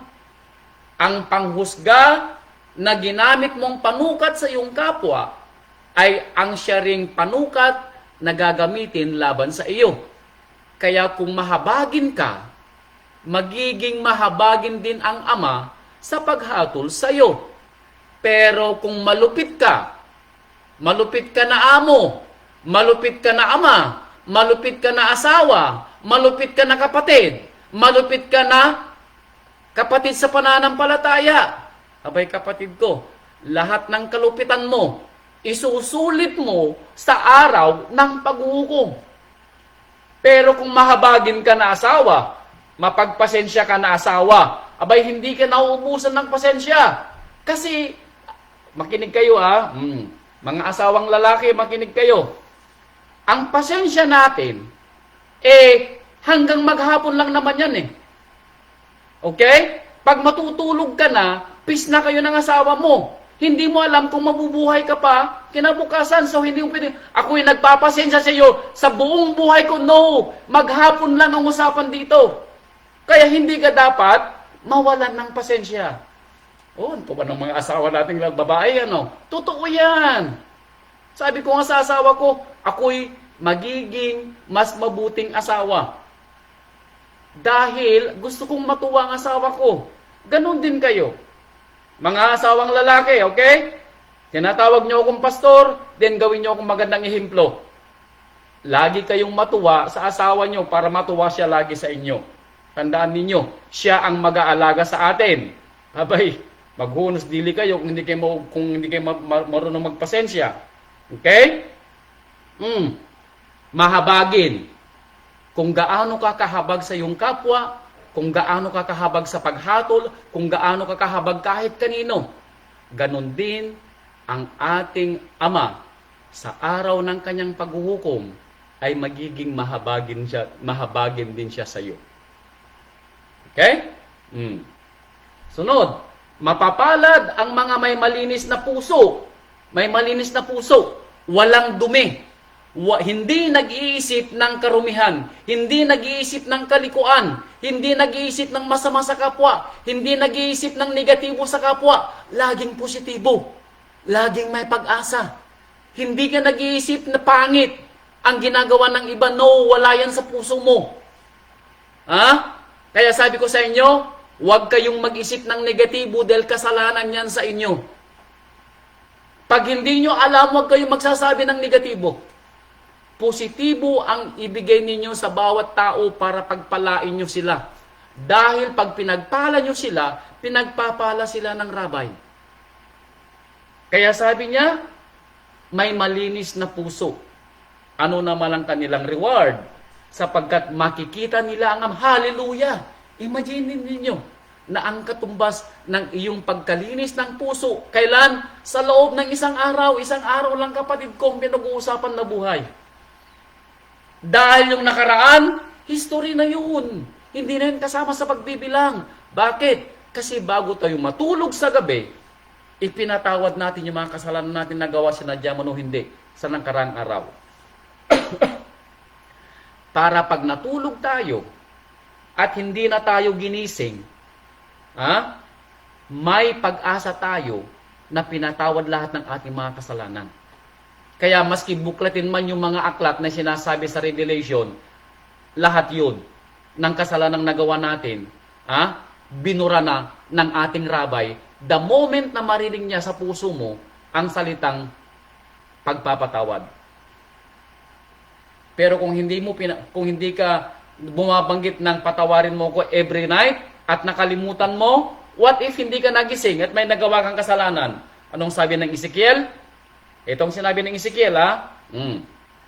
Ang panghusga na ginamit mong panukat sa iyong kapwa ay ang siya ring panukat na gagamitin laban sa iyo. Kaya kung mahabagin ka, magiging mahabagin din ang Ama sa paghatol sa iyo. Pero kung malupit ka na amo, malupit ka na ama, malupit ka na asawa, malupit ka na kapatid, malupit ka na kapatid sa pananampalataya. Abay kapatid ko, lahat ng kalupitan mo, isusulit mo sa araw ng paghuhukom. Pero kung mahabagin ka na asawa, mapagpasensya ka na asawa, abay hindi ka nauubusan ng pasensya. Kasi, makinig kayo mga asawang lalaki, makinig kayo. Ang pasensya natin, hanggang maghapon lang naman yan Okay? Pag matutulog ka na, peace na kayo ng asawa mo. Hindi mo alam kung mabubuhay ka pa kinabukasan. So, hindi mo pwede. Ako'y nagpapasensya sa iyo sa buong buhay ko. No! Maghapon lang ang usapan dito. Kaya hindi ka dapat mawalan ng pasensya. Ano pa ba ng mga asawa nating babae, Totoo yan. Sabi ko nga sa asawa ko, ako'y magiging mas mabuting asawa. Dahil gusto kong matuwa ang asawa ko. Ganon din kayo. Mga asawang lalaki, okay? Tinatawag niyo akong pastor, then gawin niyo akong magandang ehemplo. Lagi kayong matuwa sa asawa niyo para matuwa siya lagi sa inyo. Tandaan ninyo, siya ang mag-aalaga sa atin. Abay, maghunos dili kayo kung hindi kayo marunong magpasensya. Okay? Mahabagin. Kung gaano ka kahabag sa iyong kapwa, kung gaano ka kahabag sa paghatol, kung gaano ka kahabag kahit kanino, ganon din ang ating Ama sa araw ng kanyang paghuhukom ay magiging mahabagin din siya sa iyo. Okay? Sunod, mapapalad ang mga may malinis na puso. May malinis na puso, walang dumi. Hindi nag-iisip ng karumihan, hindi nag-iisip ng kalikuan, hindi nag-iisip ng masama sa kapwa, hindi nag-iisip ng negatibo sa kapwa, laging positibo, laging may pag-asa. Hindi ka nag-iisip na pangit ang ginagawa ng iba, no, wala yan sa puso mo. Kaya sabi ko sa inyo, huwag kayong mag-isip ng negatibo dahil kasalanan yan sa inyo. Pag hindi nyo alam, huwag kayong magsasabi ng negatibo. Positibo ang ibigay ninyo sa bawat tao para pagpalain nyo sila. Dahil pag pinagpala nyo sila, pinagpapala sila ng rabay. Kaya sabi niya, may malinis na puso. Ano naman ang kanilang reward? Sapagkat makikita nila ang hallelujah. Imagine ninyo na ang katumbas ng iyong pagkalinis ng puso. Kailan? Sa loob ng isang araw lang kapatid kong pinag-uusapan na buhay. Dahil yung nakaraan, history na yun. Hindi na yun kasama sa pagbibilang. Bakit? Kasi bago tayo matulog sa gabi, ipinatawad natin yung mga kasalanan natin na gawa sinadya man o hindi sa nakarang araw. Para pag natulog tayo at hindi na tayo ginising, may pag-asa tayo na pinatawad lahat ng ating mga kasalanan. Kaya maski buklatin man yung mga aklat na sinasabi sa Revelation, lahat yun ng kasalanang nagawa natin, binura na ng ating rabay, the moment na marinig niya sa puso mo ang salitang pagpapatawad. Pero kung hindi ka bumabanggit ng patawarin mo ko every night at nakalimutan mo, what if hindi ka nagising at may nagawa kang kasalanan? Anong sabi ng Ezekiel? Itong sinabi ng Ezekiel,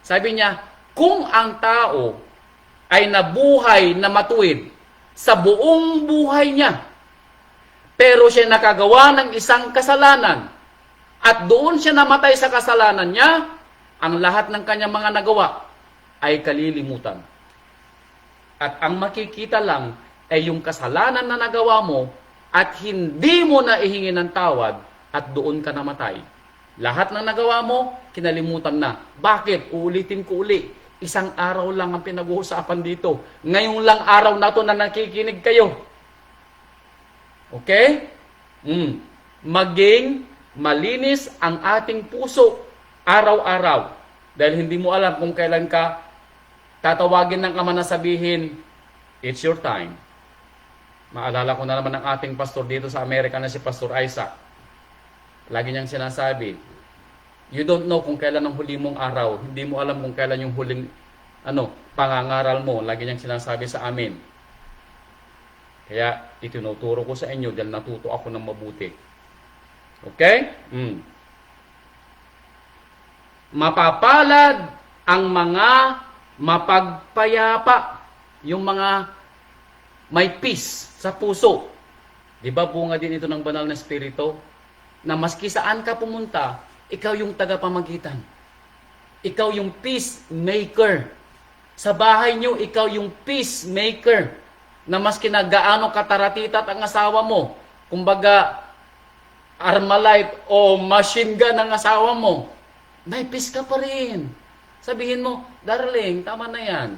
sabi niya, kung ang tao ay nabuhay na matuwid sa buong buhay niya, pero siya nakagawa ng isang kasalanan, at doon siya namatay sa kasalanan niya, ang lahat ng kanyang mga nagawa ay kalilimutan. At ang makikita lang ay yung kasalanan na nagawa mo at hindi mo na ihingi ng tawad at doon ka namatay. Lahat ng nagawa mo, kinalimutan na. Bakit? Uulitin ko uli. Isang araw lang ang pinag-uusapan dito. Ngayong lang araw na to na nakikinig kayo. Okay? Maging malinis ang ating puso araw-araw. Dahil hindi mo alam kung kailan ka tatawagin ng Ama na sabihin, it's your time. Maalala ko na naman ang ating pastor dito sa Amerika na si Pastor Isaac. Lagi niyang sinasabi, you don't know kung kailan ang huli mong araw. Hindi mo alam kung kailan yung huling pangangaral mo. Lagi niyang sinasabi sa amin. Kaya itinuturo ko sa inyo dahil natuto ako ng mabuti. Okay? Mapapalad ang mga mapagpayapa. Yung mga may peace sa puso. Di ba bunga din ito ng banal na espiritu? Na maski saan ka pumunta, ikaw yung tagapamagitan. Ikaw yung peacemaker. Sa bahay nyo, ikaw yung peacemaker. Na maski na gaano kataratitat ang asawa mo, kumbaga Armalite o machine gun ang asawa mo, may peace ka pa rin. Sabihin mo, darling, tama na yan.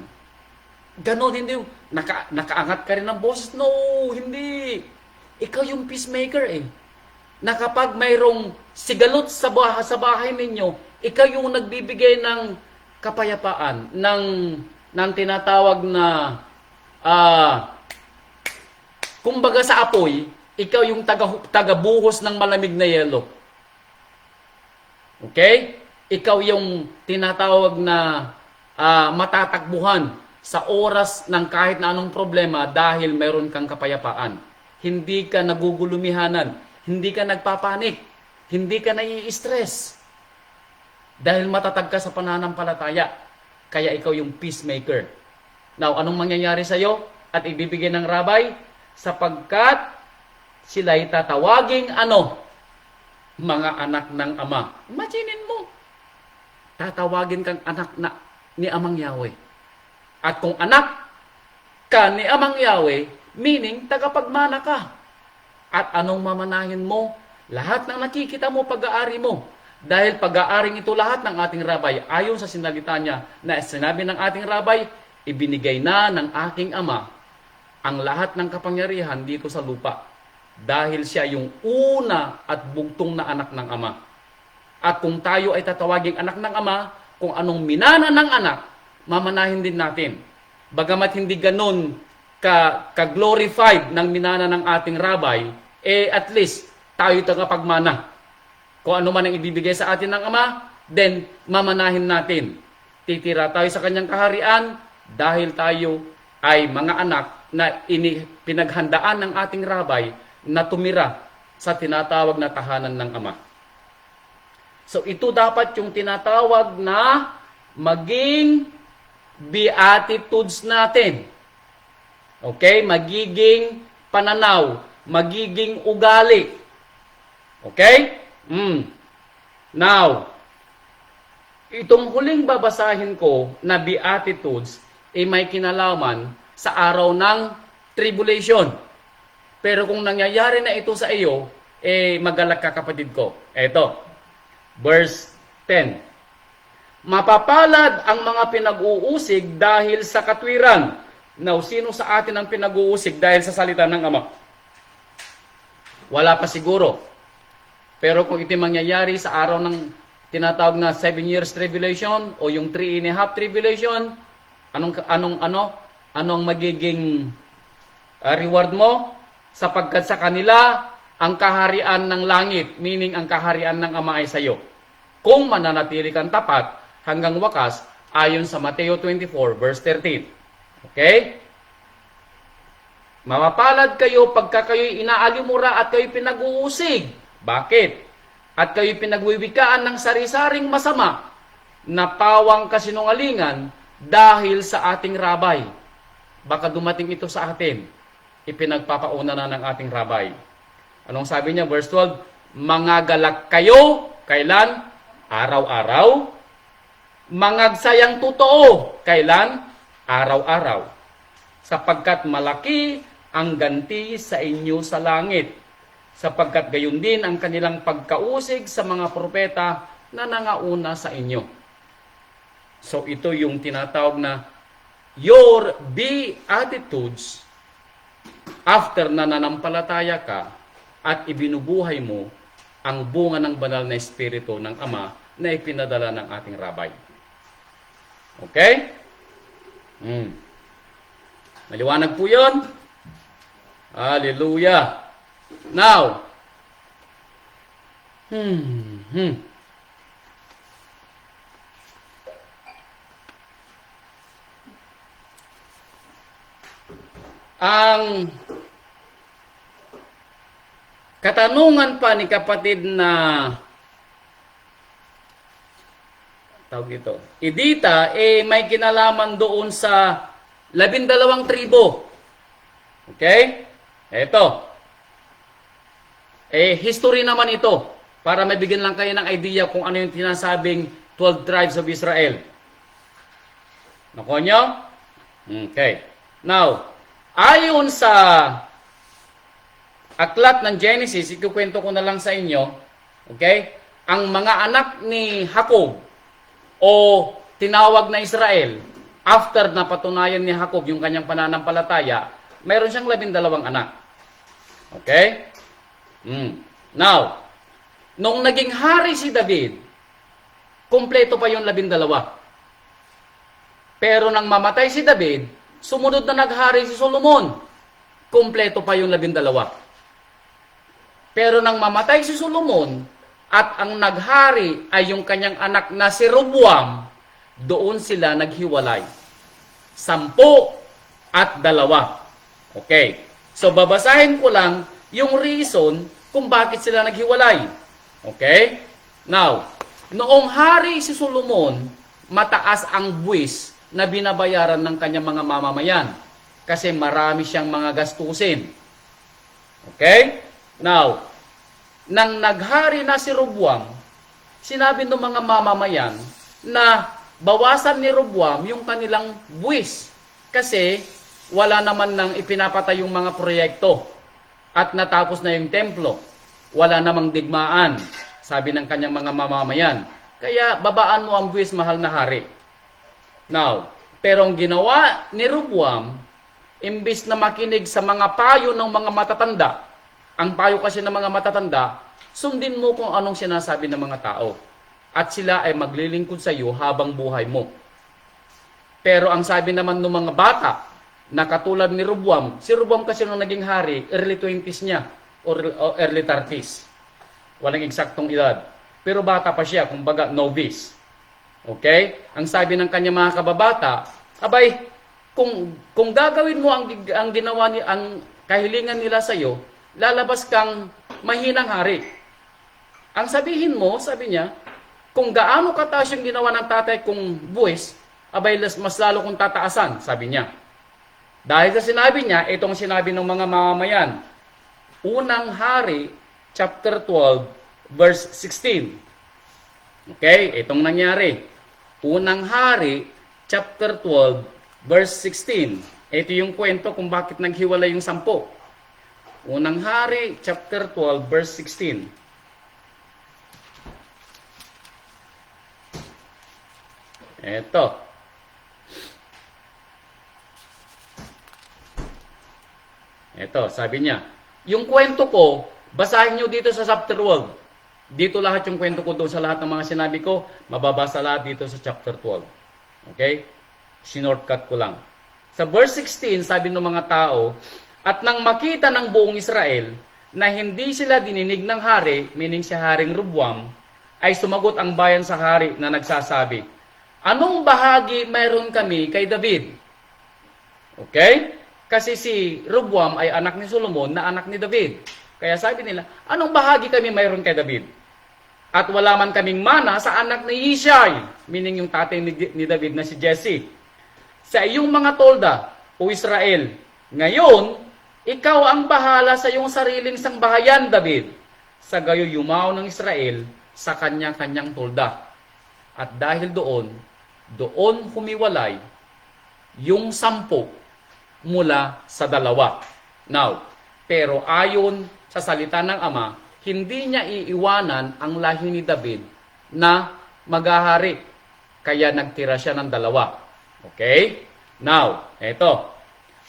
Ganon, hindi yung nakaangat ka rin ng boses. No, hindi. Ikaw yung peacemaker na kapag mayroong sigalot sa bahay ninyo, ikaw yung nagbibigay ng kapayapaan, ng tinatawag na, kumbaga sa apoy, ikaw yung tagabuhos ng malamig na yelo. Okay? Ikaw yung tinatawag na matatakbuhan sa oras ng kahit na anong problema dahil mayroon kang kapayapaan. hindi ka nagugulumihanan, hindi ka nagpapanik, hindi ka nai-stress. Dahil matatag ka sa pananampalataya. Kaya ikaw yung peacemaker. Now, anong mangyayari sa iyo at ibibigay ng rabay? Sapagkat sila'y tatawaging ano? Mga anak ng Ama. Imaginin mo. Tatawagin kang anak ni Amang Yahweh. At kung anak ka ni Amang Yahweh, meaning tagapagmana ka. At anong mamanahin mo? Lahat ng nakikita mo, pag-aari mo. Dahil pag-aaring ito lahat ng ating rabay, ayon sa sinalita niya na sinabi ng ating rabay, ibinigay na ng aking Ama ang lahat ng kapangyarihan dito sa lupa. Dahil siya yung una at bugtong na anak ng Ama. At kung tayo ay tatawaging anak ng Ama, kung anong minana ng anak, mamanahin din natin. Bagamat hindi ganun ka-glorified ng minana ng ating rabay, at least tayo tagapagmana. Kung ano man ang ibibigay sa atin ng Ama, then mamanahin natin. Titira tayo sa kanyang kaharian dahil tayo ay mga anak na pinaghandaan ng ating rabay na tumira sa tinatawag na tahanan ng Ama. So ito dapat yung tinatawag na maging beatitudes natin. Okay? Magiging pananaw, magiging ugali. Okay? Now, itong huling babasahin ko na beatitudes ay may kinalaman sa araw ng tribulation. Pero kung nangyayari na ito sa iyo, magalak ka kapatid ko. Eto, verse 10. Mapapalad ang mga pinag-uusig dahil sa katwiran. Now, sino sa atin ang pinag-uusig dahil sa salita ng Ama? Wala pa siguro. Pero kung ito mangyayari sa araw ng tinatawag na 7 years tribulation o yung 3.5 tribulation, anong magiging reward mo? Sapagkat sa kanila ang kaharian ng langit, meaning ang kaharian ng Ama ay sa iyo. Kung mananatili kang tapat hanggang wakas ayon sa Mateo 24 verse 13. Okay? Mapapalad kayo pagka kayo'y inaalimura at kayo'y pinag-uusig. Bakit? At kayo'y pinagwiwikaan ng sari-saring masama na pawang kasinungalingan dahil sa ating rabay. Baka dumating ito sa atin. Ipinagpapauna na ng ating rabay. Anong sabi niya? Verse 12, mangagalak kayo, kailan? Araw-araw. Mangagsayang totoo, kailan? Araw-araw. Sapagkat malaki ang ganti sa inyo sa langit. Sapagkat gayon din ang kanilang pagkausig sa mga propeta na nangauna sa inyo. So ito yung tinatawag na your beatitudes after na nanampalataya ka at ibinubuhay mo ang bunga ng banal na espiritu ng Ama na ipinadala ng ating rabay. Okay? Maliwanag po yun? Hallelujah! Now, ang katanungan pa ni kapatid na tawag ito, Idita, may kinalaman doon sa 12 tribo. Okay? Eto. History naman ito. Para mabigyan lang kayo ng idea kung ano yung tinasabing 12 tribes of Israel. Nakuha nyo? Okay. Now, ayon sa aklat ng Genesis, ikukwento ko na lang sa inyo, okay? Ang mga anak ni Jacob o tinawag na Israel, after na patunayan ni Jacob yung kanyang pananampalataya, mayroon siyang 12 anak. Okay? Now, nung naging hari si David, kumpleto pa yung 12. Pero nang mamatay si David, sumunod na naghari si Solomon, kumpleto pa yung 12. Pero nang mamatay si Solomon, at ang naghari ay yung kanyang anak na si Roboam, doon sila naghiwalay. 10 at 2. Okay. So, babasahin ko lang yung reason kung bakit sila naghiwalay. Okay? Now, noong hari si Solomon, mataas ang buwis na binabayaran ng kanyang mga mamamayan kasi marami siyang mga gastusin. Okay? Now, nang naghari na si Roboam, sinabi ng mga mamamayan na bawasan ni Roboam yung kanilang buwis kasi wala naman nang ipinapatay yung mga proyekto at natapos na yung templo. Wala namang digmaan, sabi ng kanyang mga mamamayan. Kaya babaan mo ang buwis, mahal na hari. Now, pero ang ginawa ni Roboam, imbis na makinig sa mga payo ng mga matatanda, ang payo kasi ng mga matatanda, sundin mo kung anong sinasabi ng mga tao. At sila ay maglilingkod sa iyo habang buhay mo. Pero ang sabi naman ng mga bata, na katulad ni Roboam, si Roboam kasi nung naging hari, early 20s niya, or early 30s. Walang eksaktong edad. Pero bata pa siya, kumbaga novice. Okay? Ang sabi ng kanya mga kababata, abay, kung gagawin mo ang ginawa ni ang kahilingan nila sa iyo, lalabas kang mahinang hari. Ang sabihin mo, sabi niya, kung gaano kataas yung ginawa ng tatay kong buwis, abay mas lalo kong tataasan, sabi niya. Dahil sa sinabi niya, itong sinabi ng mga mamamayan. Unang Hari, chapter 12, verse 16. Okay, itong nangyari. Unang Hari, chapter 12, verse 16. Ito yung kwento kung bakit naghiwalay yung 10. Unang Hari, chapter 12, verse 16. Ito. Ito, sabi niya, yung kwento ko, basahin nyo dito sa chapter 12. Dito lahat yung kwento ko doon sa lahat ng mga sinabi ko, mababasa lahat dito sa chapter 12. Okay? Sinortcut ko lang. Sa verse 16, sabi ng mga tao, at nang makita ng buong Israel na hindi sila dininig ng hari, meaning si Haring Roboam, ay sumagot ang bayan sa hari na nagsasabi, anong bahagi mayroon kami kay David? Okay? Kasi si Roboam ay anak ni Solomon na anak ni David. Kaya sabi nila, anong bahagi kami mayroon kay David? At wala man kaming mana sa anak ni Ishai, meaning yung tatay ni David na si Jesse. Sa iyong mga tolda, o Israel, ngayon, ikaw ang bahala sa iyong sariling sangbahayan, David. Sa gayo yumaw ng Israel sa kanya-kanyang tolda. At dahil doon humiwalay yung 10 mula sa 2. Now, pero ayon sa salita ng Ama, hindi niya iiwanan ang lahi ni David na maghahari. Kaya nagtira siya ng 2. Okay? Now, eto.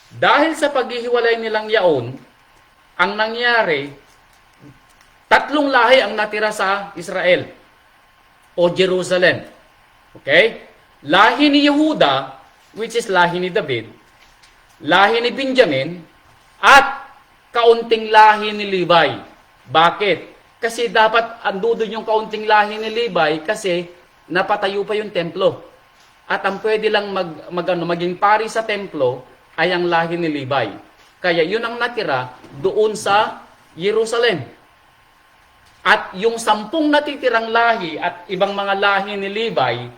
Dahil sa paghihiwalay nilang yaon, ang nangyari, 3 lahi ang natira sa Israel o Jerusalem. Okay? Lahi ni Yehuda, which is lahi ni David, lahi ni Benjamin, at kaunting lahi ni Levi. Bakit? Kasi dapat andudon yung kaunting lahi ni Levi kasi napatayo pa yung templo. At ang pwede lang maging pari sa templo ay ang lahi ni Levi. Kaya yun ang natira doon sa Jerusalem. At yung 10 natitirang lahi at ibang mga lahi ni Levi,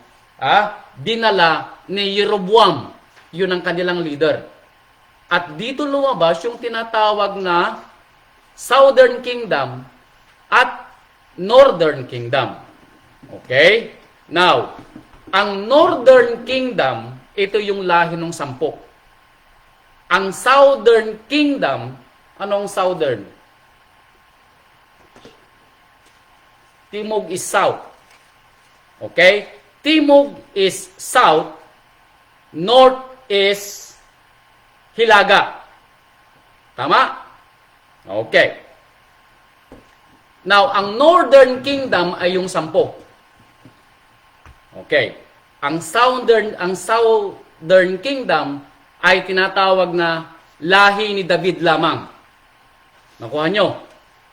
dinala ni Jeroboam. Yun ang kanilang leader. At dito lumabas yung tinatawag na Southern Kingdom at Northern Kingdom. Okay? Now, ang Northern Kingdom, ito yung lahi ng 10. Ang Southern Kingdom, anong Southern? Timog is South. Okay? Timog is South. North is Hilaga. Tama? Okay. Now, ang Northern Kingdom ay yung 10. Okay. Ang Southern Kingdom ay tinatawag na lahi ni David lamang. Nakuha nyo?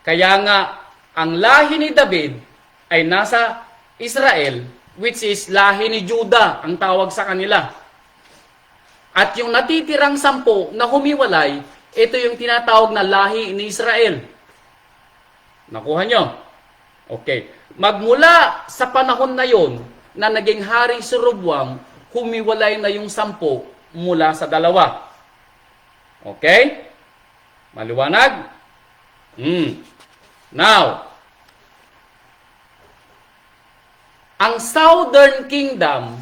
Kaya nga, ang lahi ni David ay nasa Israel, which is lahi ni Judah, ang tawag sa kanila. At yung natitirang 10 na humiwalay, Ito yung tinatawag na lahi ni Israel. Nakuha nyo? Okay. Magmula sa panahon na yon na naging hari si Roboam, humiwalay na yung 10 mula sa 2. Okay? Maliwanag? Now, ang Southern Kingdom,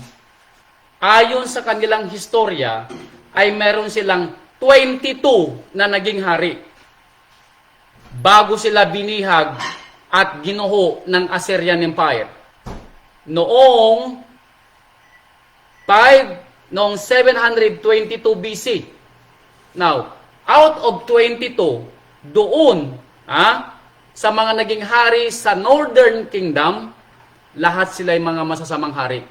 ayon sa kanilang historya, ay meron silang 22 na naging hari bago sila binihag at ginuho ng Assyrian Empire. Noong 722 BC. Now, out of 22, doon, sa mga naging hari sa Northern Kingdom, lahat sila ay mga masasamang hari.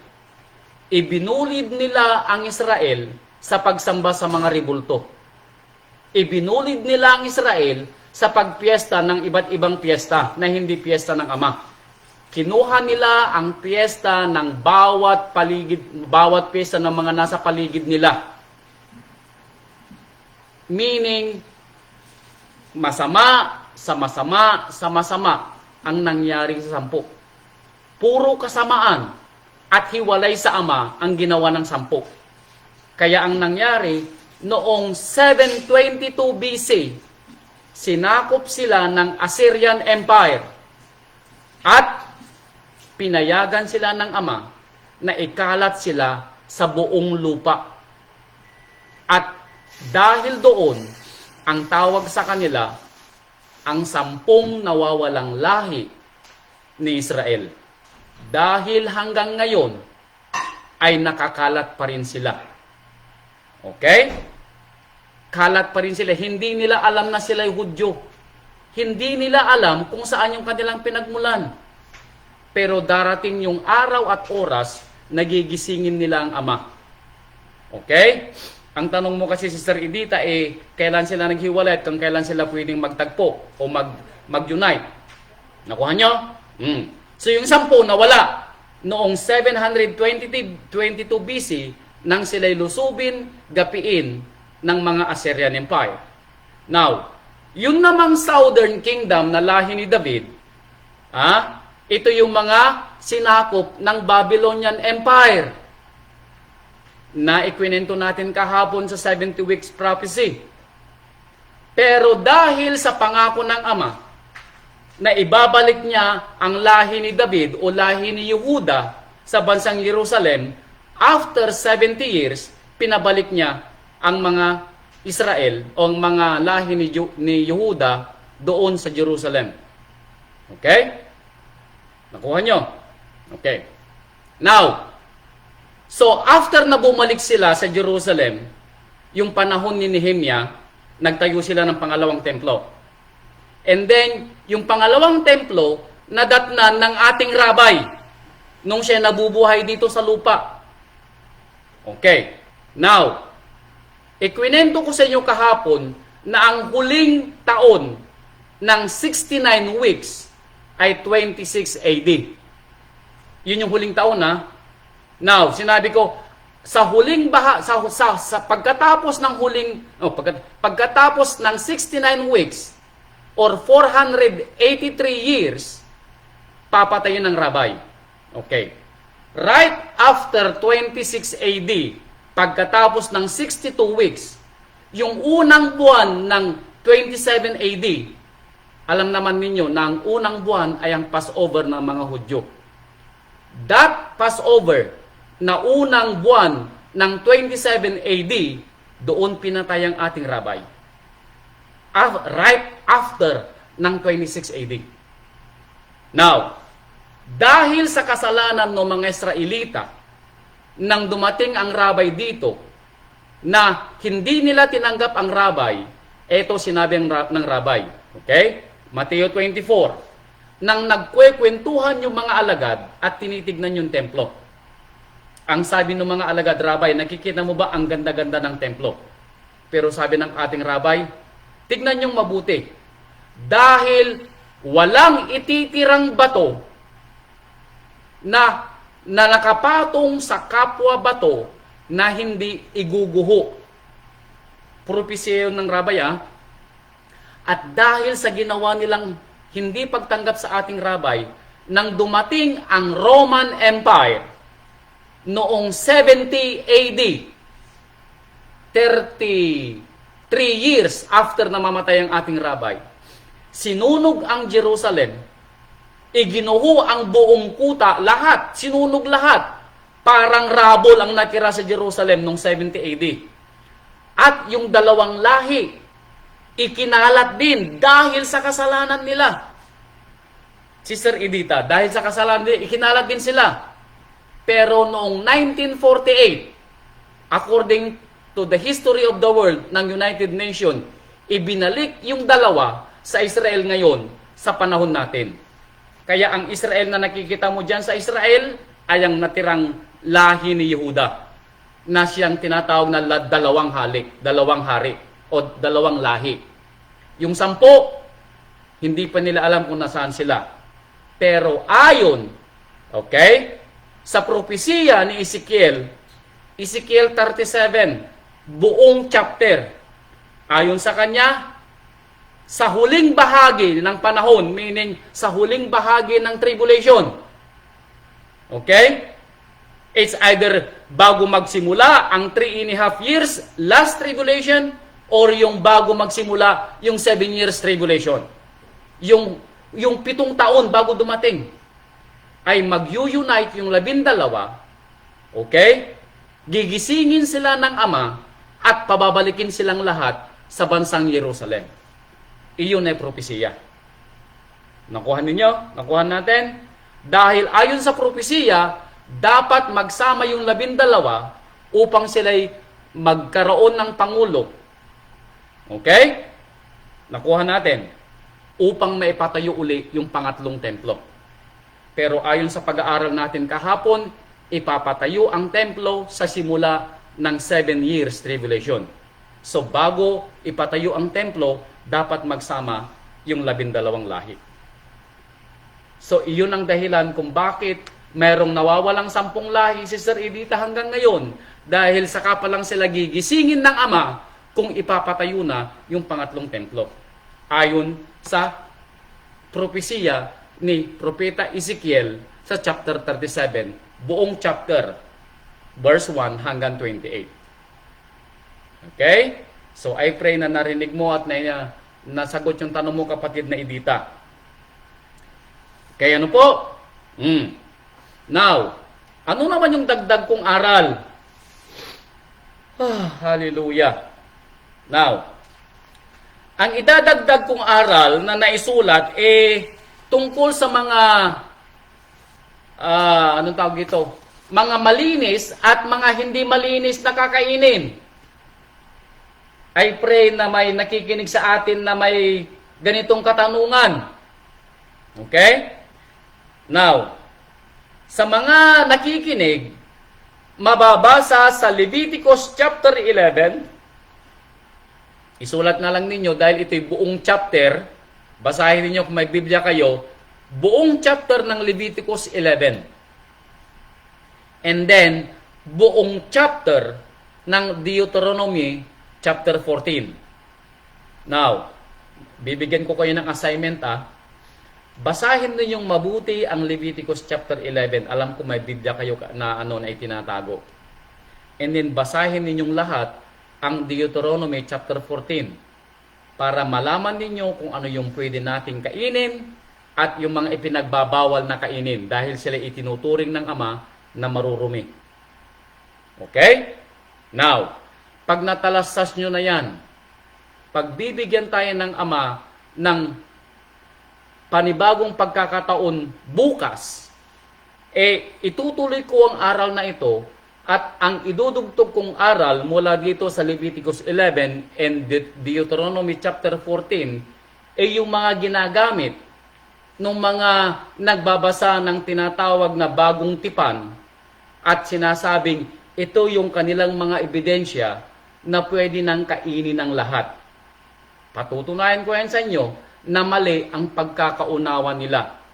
Ibinulid nila ang Israel sa pagsamba sa mga rebulto. Ibinulid nila ang Israel sa pagpiesta ng iba't ibang piesta na hindi piesta ng Ama. Kinuha nila ang piesta ng bawat piesta ng mga nasa paligid nila. Meaning, masama sa masama ang nangyari sa 10. Puro kasamaan at hiwalay sa Ama ang ginawa ng 10. Kaya ang nangyari, noong 722 BC, sinakop sila ng Assyrian Empire at pinayagan sila ng Ama na ikalat sila sa buong lupa. At dahil doon, ang tawag sa kanila, ang 10 nawawalang lahi ni Israel. Dahil hanggang ngayon, ay nakakalat pa rin sila. Okay? Kalat pa rin sila. Hindi nila alam na sila'y Hudyo. Hindi nila alam kung saan yung kanilang pinagmulan. Pero darating yung araw at oras, nagigisingin nila ang Ama. Okay? Ang tanong mo kasi, Sister Edita, kailan sila naghiwalay at kung kailan sila pwedeng magtagpo o mag-unite. Nakuha nyo? So yung 10 nawala noong 722 BC nang sila'y lusubin, gapiin ng mga Assyrian Empire. Now, yun namang Southern Kingdom na lahi ni David, ito yung mga sinakop ng Babylonian Empire na ikwinento natin kahapon sa 70 Weeks Prophecy. Pero dahil sa pangako ng Ama na ibabalik niya ang lahi ni David o lahi ni Yehuda sa bansang Jerusalem, after 70 years, pinabalik niya ang mga Israel o ang mga lahi ni Yehuda doon sa Jerusalem. Okay? Nakuha nyo? Okay. Now, so after na bumalik sila sa Jerusalem, yung panahon ni Nehemia, nagtayo sila ng pangalawang templo. And then, yung pangalawang templo, nadatnan ng ating rabay nung siya nabubuhay dito sa lupa. Okay. Now, ikwinento ko sa inyo kahapon na ang huling taon ng 69 weeks ay 26 AD. Yun yung huling taon, Now, sinabi ko, sa huling sa pagkatapos ng pagkatapos ng 69 weeks or 483 years, papatayin ng rabay. Okay. Right after 26 AD, pagkatapos ng 62 weeks, yung unang buwan ng 27 AD, alam naman ninyo na ang unang buwan ay ang Passover ng mga Hudyo. That Passover na unang buwan ng 27 AD, doon pinatay ang ating rabay. Right after ng 26 AD. Now, dahil sa kasalanan ng mga Israelita, nang dumating ang rabay dito, na hindi nila tinanggap ang rabay, eto sinabi ng rabay. Okay? Mateo 24. Nang nagkwekwentuhan yung mga alagad at tinitignan yung templo. Ang sabi ng mga alagad, Rabay, nakikita mo ba ang ganda-ganda ng templo? Pero sabi ng ating Rabay, tignan yung mabuti. Dahil walang ititirang bato na nakapatong sa kapwa bato na hindi iguguho. propesya yun ng rabay, At dahil sa ginawa nilang hindi pagtanggap sa ating rabay, nang dumating ang Roman Empire noong 70 AD, 33 years after na mamatay ang ating rabay, sinunog ang Jerusalem, iginuho ang buong kuta, lahat, sinunog lahat. Parang rabol ang natira sa Jerusalem noong 70 AD. At yung dalawang lahi, ikinalat din dahil sa kasalanan nila. Sister Edita, dahil sa kasalanan nila, ikinalat din sila. Pero noong 1948, according to the history of the world ng United Nations, ibinalik yung dalawa sa Israel ngayon sa panahon natin. Kaya ang Israel na nakikita mo dyan sa Israel ay ang natirang lahi ni Yehuda na siyang tinatawag na dalawang hari o dalawang lahi. Yung 10, hindi pa nila alam kung nasaan sila. Pero ayon, sa propesiya ni Ezekiel 37, buong chapter, ayon sa kanya, sa huling bahagi ng panahon, meaning sa huling bahagi ng tribulation. It's either bago magsimula ang 3.5 years last tribulation or yung bago magsimula yung 7 years tribulation. Yung 7 taon bago dumating ay mag-unite yung 12, gigisingin sila ng Ama at pababalikin silang lahat sa bansang Jerusalem. Iyon ay propesiya. Nakuha ninyo? Nakuha natin? Dahil ayon sa propesiya, dapat magsama yung 12 upang sila'y magkaroon ng pangulo. Nakuha natin. Upang maipatayo uli yung pangatlong templo. Pero ayon sa pag-aaral natin kahapon, ipapatayo ang templo sa simula ng 7 years tribulation. So bago ipatayo ang templo, dapat magsama yung 12 lahi. So iyon ang dahilan kung bakit merong nawawalang 10 lahi, Sister Edita, hanggang ngayon. Dahil saka pa lang sila gigisingin ng Ama kung ipapatayo na yung pangatlong templo. Ayon sa propesiya ni Propeta Ezekiel sa chapter 37, buong chapter, verse 1 hanggang 28. So I pray na narinig mo at nasagot yung tanong mo, kapatid na Edita. Kaya ano po? Now, ano naman yung dagdag kong aral? Hallelujah. Now, ang idadagdag kong aral na naisulat tungkol sa mga anong tawag ito? Mga malinis at mga hindi malinis na kakainin. I pray na may nakikinig sa atin na may ganitong katanungan. Now, sa mga nakikinig, mababasa sa Leviticus chapter 11, isulat na lang ninyo dahil ito'y buong chapter, basahin ninyo kung may Biblia kayo, buong chapter ng Leviticus 11. And then, buong chapter ng Deuteronomy chapter 14. Now, bibigyan ko kayo ng assignment, basahin ninyong mabuti ang Leviticus chapter 11. Alam ko may Biblia kayo na na itinatago. And then, basahin ninyong lahat ang Deuteronomy chapter 14 para malaman ninyo kung ano yung pwede nating kainin at yung mga ipinagbabawal na kainin dahil sila itinuturing ng Ama na marurumi. Now, pag natalastas nyo na yan, pagbibigyan tayo ng Ama ng panibagong pagkakataon bukas, itutuloy ko ang aral na ito at ang idudugtog kong aral mula dito sa Leviticus 11 and Deuteronomy chapter 14 yung mga ginagamit ng mga nagbabasa ng tinatawag na bagong tipan at sinasabing ito yung kanilang mga ebidensya na pwede nang kainin ng lahat. Patutunayan ko yan sa inyo na mali ang pagkakaunawa nila.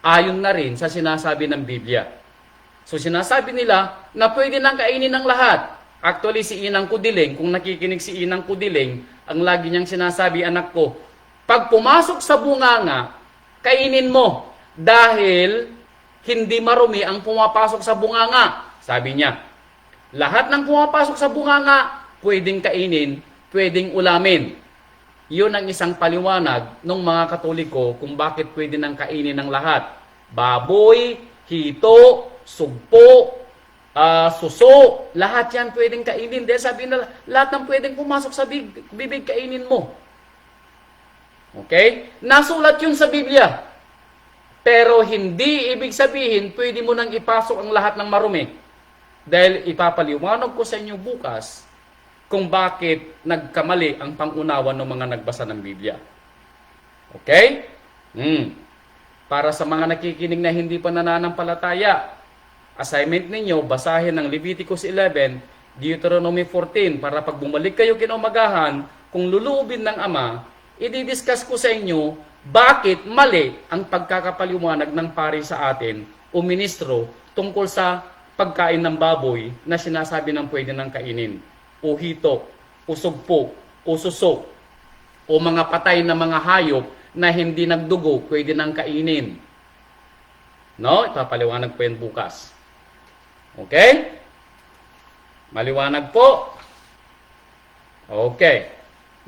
Ayon na rin sa sinasabi ng Biblia. So sinasabi nila na pwede nang kainin ng lahat. Actually, si Inang Kudiling, kung nakikinig si Inang Kudiling, ang lagi niyang sinasabi, anak ko, pag pumasok sa bunganga, kainin mo dahil hindi marumi ang pumapasok sa bunganga. Sabi niya, lahat ng pumapasok sa bunganga, pwedeng kainin, pwedeng ulamin. Yun ang isang paliwanag ng mga Katoliko kung bakit pwede nang kainin ng lahat. Baboy, hito, sugpo, suso, lahat yan pwedeng kainin. Dahil sabi nila, lahat ng pwedeng pumasok sa bibig, kainin mo. Okay? Nasulat yun sa Biblia. Pero hindi ibig sabihin, pwede mo nang ipasok ang lahat ng marumi. Dahil ipapaliwanag ko sa inyo bukas kung bakit nagkamali ang pangunawa ng mga nagbasa ng Biblia. Okay? Para sa mga nakikinig na hindi pa nananampalataya, assignment ninyo, basahin ng Leviticus 11, Deuteronomy 14, para pag bumalik kayo kinaumagahan, kung luluubin ng Ama, i-discuss ko sa inyo bakit mali ang pagkakapaliwanag ng pari sa atin o ministro tungkol sa pagkain ng baboy na sinasabi ng pwede ng kainin, o hito, o sugpo, o suso, o mga patay na mga hayop na hindi nagdugo, pwede nang kainin. No? Ipapaliwanag po yan bukas. Okay? Maliwanag po? Okay.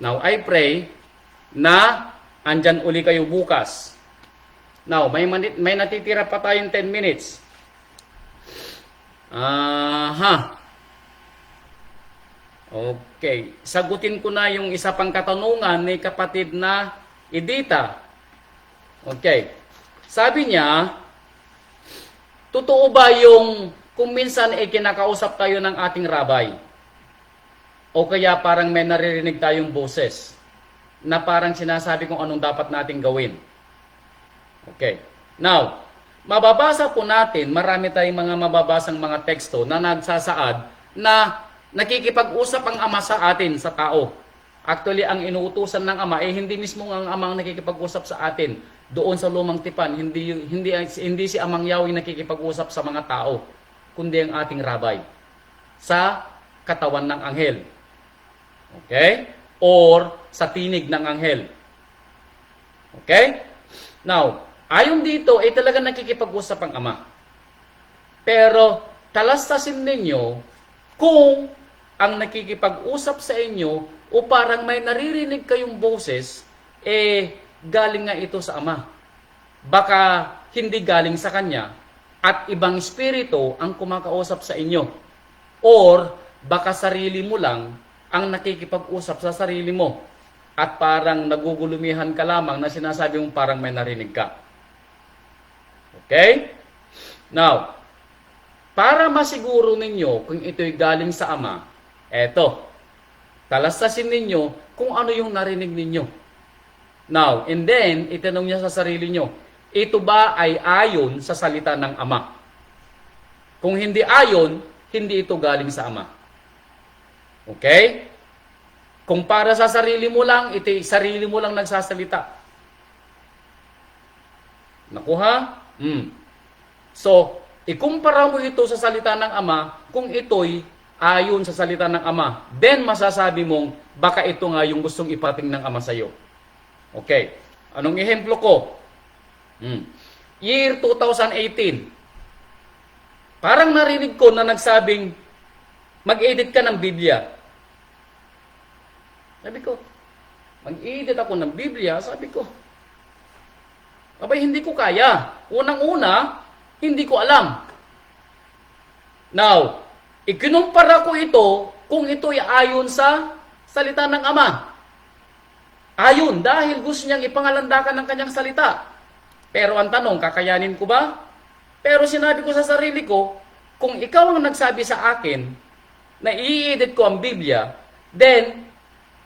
Now, I pray na andyan uli kayo bukas. Now, may natitira pa tayong 10 minutes. Okay. Sagutin ko na yung isa pang katanungan ni kapatid na Edita. Okay. Sabi niya, totoo ba yung kung minsan kinakausap tayo ng ating rabay? O kaya parang may naririnig tayong boses na parang sinasabi kung anong dapat nating gawin? Okay. Now, mababasa po natin, marami tayong mga mababasang mga teksto na nagsasaad na nakikipag-usap ang Ama sa atin, sa tao. Actually, ang inuutusan ng Ama, hindi mismo ang Amang nakikipag-usap sa atin. Doon sa lumang tipan, hindi si Amang Yahweh nakikipag-usap sa mga tao, kundi ang ating rabay sa katawan ng anghel. Okay? Or sa tinig ng anghel. Okay? Now, ayon dito, talaga nakikipag-usap ang Ama. Pero, talastasin ninyo kung ang nakikipag-usap sa inyo o parang may naririnig kayong boses, galing nga ito sa Ama. Baka hindi galing sa Kanya at ibang espiritu ang kumakausap sa inyo. Or baka sarili mo lang ang nakikipag-usap sa sarili mo at parang nagugulumihan ka lamang na sinasabi mong parang may narinig ka. Okay? Now, para masiguro ninyo kung ito'y galing sa Ama, talastasin ninyo kung ano yung narinig ninyo. Now, and then, itanong niya sa sarili nyo, ito ba ay ayon sa salita ng Ama? Kung hindi ayon, hindi ito galing sa Ama. Okay? Kung para sa sarili mo lang, sarili mo lang nagsasalita. Nakuha? So, ikumpara mo ito sa salita ng Ama, kung ito'y ayon sa salita ng Ama, then masasabi mong, baka ito nga yung gustong ipating ng Ama sa iyo. Okay. Anong ehemplo ko? Year 2018. Parang narinig ko na nagsabing, mag-edit ka ng Biblia. Sabi ko, mag-edit ako ng Biblia? Sabi ko, abay, hindi ko kaya. Unang-una, hindi ko alam. Now, ikinumpara ko ito kung ito'y ayon sa salita ng Ama. Ayon, dahil gusto niyang ipangalandakan ng kanyang salita. Pero ang tanong, kakayanin ko ba? Pero sinabi ko sa sarili ko, kung ikaw ang nagsabi sa akin na i-edit ko ang Biblia, then,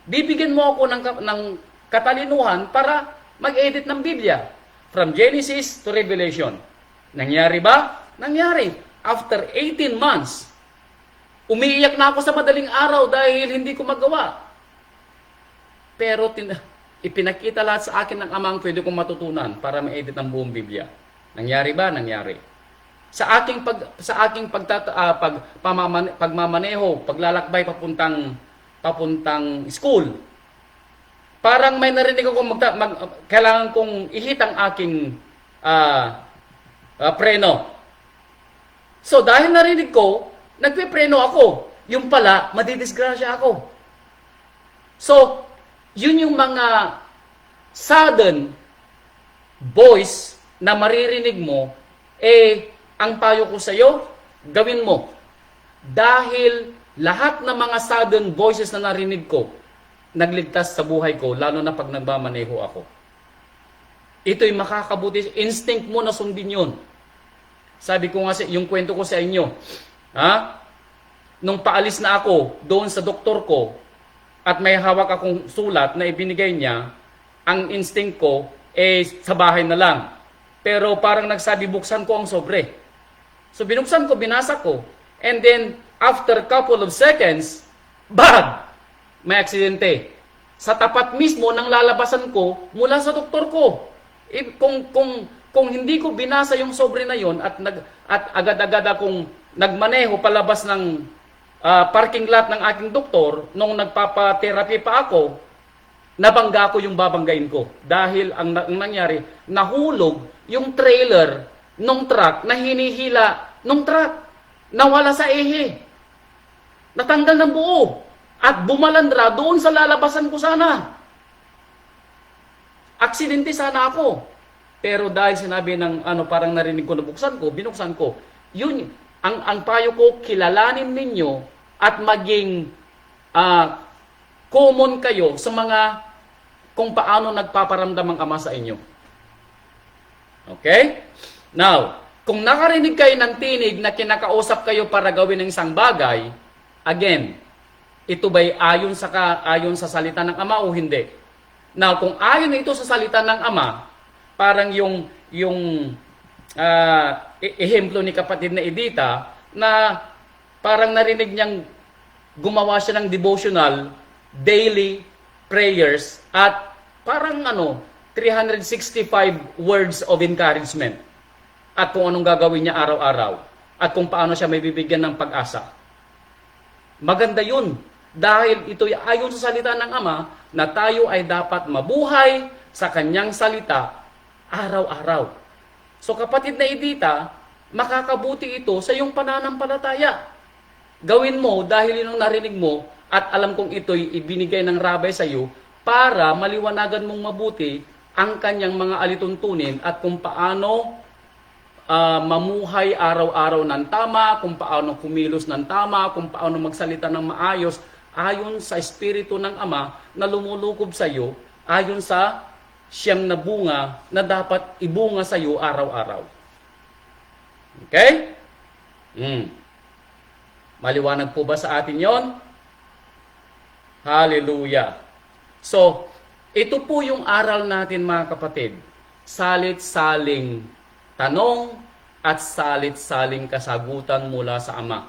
bibigyan mo ako ng katalinuhan para mag-edit ng Biblia. From Genesis to Revelation. Nangyari ba? Nangyari. After 18 months, umiiyak na ako sa madaling araw dahil hindi ko magawa. Pero ipinakita lahat sa akin ng Amang pwede kong matutunan para ma-edit ang buong Biblia. Nangyari ba? Nangyari. sa aking pagmamaneho, paglalakbay papuntang school. Parang may narinig ako kailangan kong ihit ang aking preno. So dahil narinig ko, nagpe-preno ako. Yung pala, madidisgrasya ako. So, yun yung mga sudden voice na maririnig mo, ang payo ko sa iyo, gawin mo. Dahil lahat ng mga sudden voices na narinig ko, nagligtas sa buhay ko, lalo na pag nagmamaneho ako. Ito'y makakabuti. Instinct mo na sundin yun. Sabi ko nga, yung kwento ko sa inyo, nung paalis na ako doon sa doktor ko, at may hawak akong sulat na ibinigay niya, ang instinct ko, sa bahay na lang. Pero parang nagsabi, buksan ko ang sobre. So binuksan ko, binasa ko, and then, after couple of seconds, bag! May aksidente. Sa tapat mismo ng lalabasan ko mula sa doktor ko. Kung hindi ko binasa yung sobre na yon at agad-agad akong nagmaneho palabas ng parking lot ng aking doktor, nung nagpapa-therapy pa ako, nabangga ko yung babanggain ko. Dahil ang nangyari, nahulog yung trailer nung truck na hinihila nung truck. Nawala sa ehe. Natanggal ng buo. At bumalandra doon sa lalabasan ko sana. Aksidente sana ako. Pero dahil sinabi ng parang narinig ko na binuksan ko. Yun, ang payo ko, kilalanin ninyo at maging common kayo sa mga kung paano nagpaparamdam ang Ama sa inyo. Okay? Now, kung nakarinig kayo ng tinig na kinakausap kayo para gawin ng isang bagay, again, ito ba'y ayon sa salita ng Ama o hindi? Now, kung ayon ito sa salita ng Ama, parang yung ehemplo ni kapatid na Edita, na parang narinig niyang gumawa siya ng devotional, daily prayers, at parang 365 words of encouragement. At kung anong gagawin niya araw-araw. At kung paano siya may bibigyan ng pag-asa. Maganda yun. Dahil ito'y ayon sa salita ng Ama na tayo ay dapat mabuhay sa kanyang salita araw-araw. So kapatid na Edita, makakabuti ito sa iyong pananampalataya. Gawin mo dahil yun ang narinig mo at alam kong ito'y ibinigay ng rabay sa iyo para maliwanagan mong mabuti ang kanyang mga alituntunin at kung paano mamuhay araw-araw ng tama, kung paano kumilos ng tama, kung paano magsalita ng maayos ayon sa Espiritu ng Ama na lumulukob sa iyo, ayon sa siyam na bunga na dapat ibunga sa iyo araw-araw. Okay? Maliwanag po ba sa atin yon? Hallelujah. So, ito po yung aral natin mga kapatid. Salit-saling tanong at salit-saling kasagutan mula sa Ama.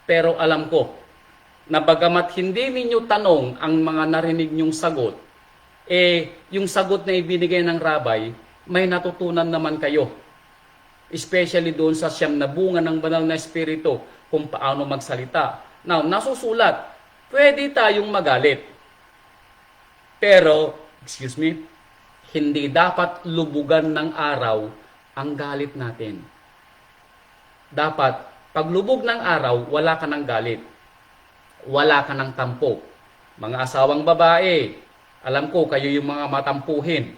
Pero alam ko, na bagamat hindi ninyo tanong ang mga narinig nyong sagot, yung sagot na ibinigay ng rabay, may natutunan naman kayo. Especially doon sa siyam na bunga ng banal na espiritu, kung paano magsalita. Now, nasusulat, pwede tayong magalit. Pero, hindi dapat lubugan ng araw ang galit natin. Dapat, paglubog ng araw, wala ka ng galit. Wala ka ng tampo. Mga asawang babae, alam ko, kayo yung mga matampuhin.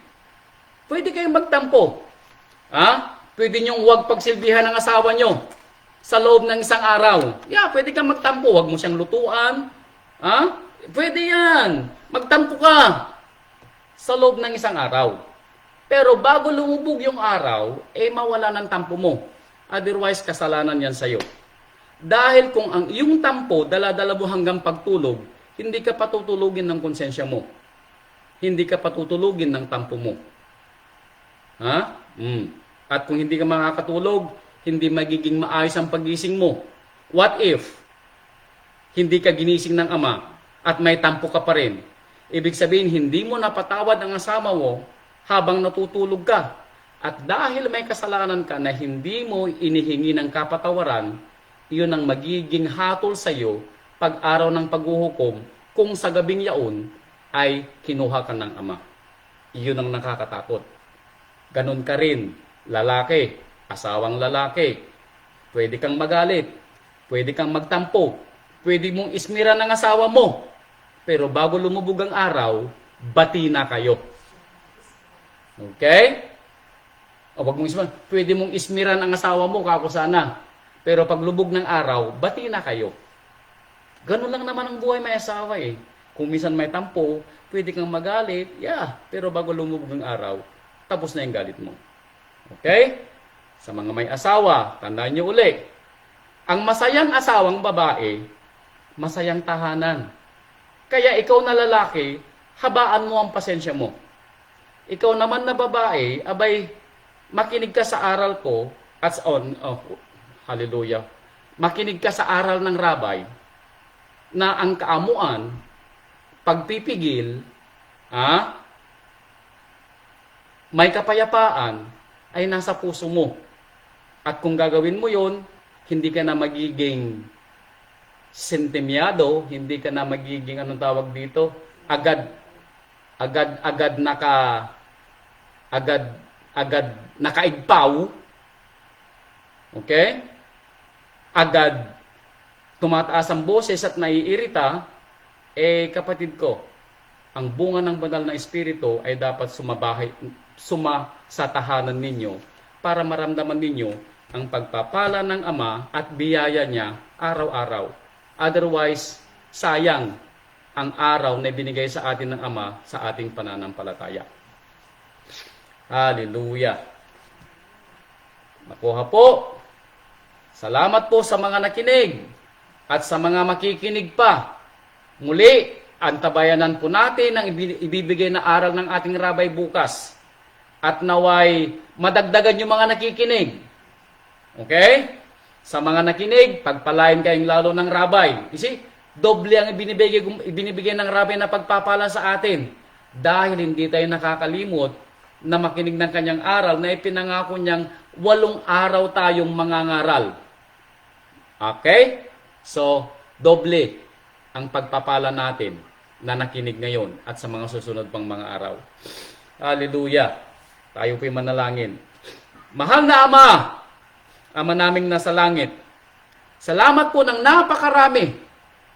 Pwede kayong magtampo. Pwede nyong huwag pagsilbihan ng asawa nyo sa loob ng isang araw. Pwede kang magtampo. Huwag mo siyang lutuan. Pwede yan. Magtampo ka sa loob ng isang araw. Pero bago lumubog yung araw, mawala ng tampo mo. Otherwise, kasalanan yan sa'yo. Dahil kung ang iyong tampo dala-dala mo hanggang pagtulog, hindi ka patutulugin ng konsensya mo. Hindi ka patutulugin ng tampo mo. At kung hindi ka makakatulog, hindi magiging maayos ang pagising mo. What if hindi ka ginising ng Ama at may tampo ka pa rin? Ibig sabihin, hindi mo napatawad ang asawa mo habang natutulog ka. At dahil may kasalanan ka na hindi mo inihingi ng kapatawaran, iyon ang magiging hatol sa iyo pag araw ng paghuhukom kung sa gabing yaon ay kinuha ka ng Ama. Iyon ang nakakatakot. Ganon ka rin, lalaki, asawang lalaki. Pwede kang magalit, pwede kang magtampo, pwede mong ismira ng asawa mo. Pero bago lumubog ang araw, bati na kayo. Okay? O wag mong ismira. Pwede mong ismira ng asawa mo, kako sana. Pero pag lubog ng araw, bati na kayo. Ganun lang naman ang buhay may asawa eh. Kung minsan may tampo, pwede kang magalit, pero bago lumubog ang araw, tapos na yung galit mo. Okay? Sa mga may asawa, tandaan nyo uli, ang masayang asawang babae, masayang tahanan. Kaya ikaw na lalaki, habaan mo ang pasensya mo. Ikaw naman na babae, abay, makinig ka sa aral ko, hallelujah, makinig ka sa aral ng rabay, na ang kaamuan, pagpipigil, may kapayapaan, ay nasa puso mo. At kung gagawin mo yon, hindi ka na magiging sentimyado, hindi ka na magiging, anong tawag dito, agad nakaigpaw, okay? Agad tumataas ang boses at naiirita, kapatid ko, ang bunga ng banal na espiritu ay dapat suma sa tahanan ninyo para maramdaman ninyo ang pagpapala ng Ama at biyaya niya araw-araw. Otherwise, sayang ang araw na binigay sa atin ng Ama sa ating pananampalataya. Hallelujah! Nakuha po. Salamat po sa mga nakinig at sa mga makikinig pa. Muli, antabayanan po natin ang ibibigay na aral ng ating rabay bukas. At naway madagdagan yung mga nakikinig. Okay? Sa mga nakinig, pagpalain kayong lalo ng rabay. You see, doble ang ibinibigay ng rabay na pagpapala sa atin. Dahil hindi tayo nakakalimot na makinig ng kanyang aral na ipinangako niyang 8 araw tayong mangangaral. Okay? So, doble ang pagpapala natin na nakinig ngayon at sa mga susunod pang mga araw. Hallelujah! Tayo po'y manalangin. Mahal na Ama, Ama naming nasa langit, salamat po ng napakarami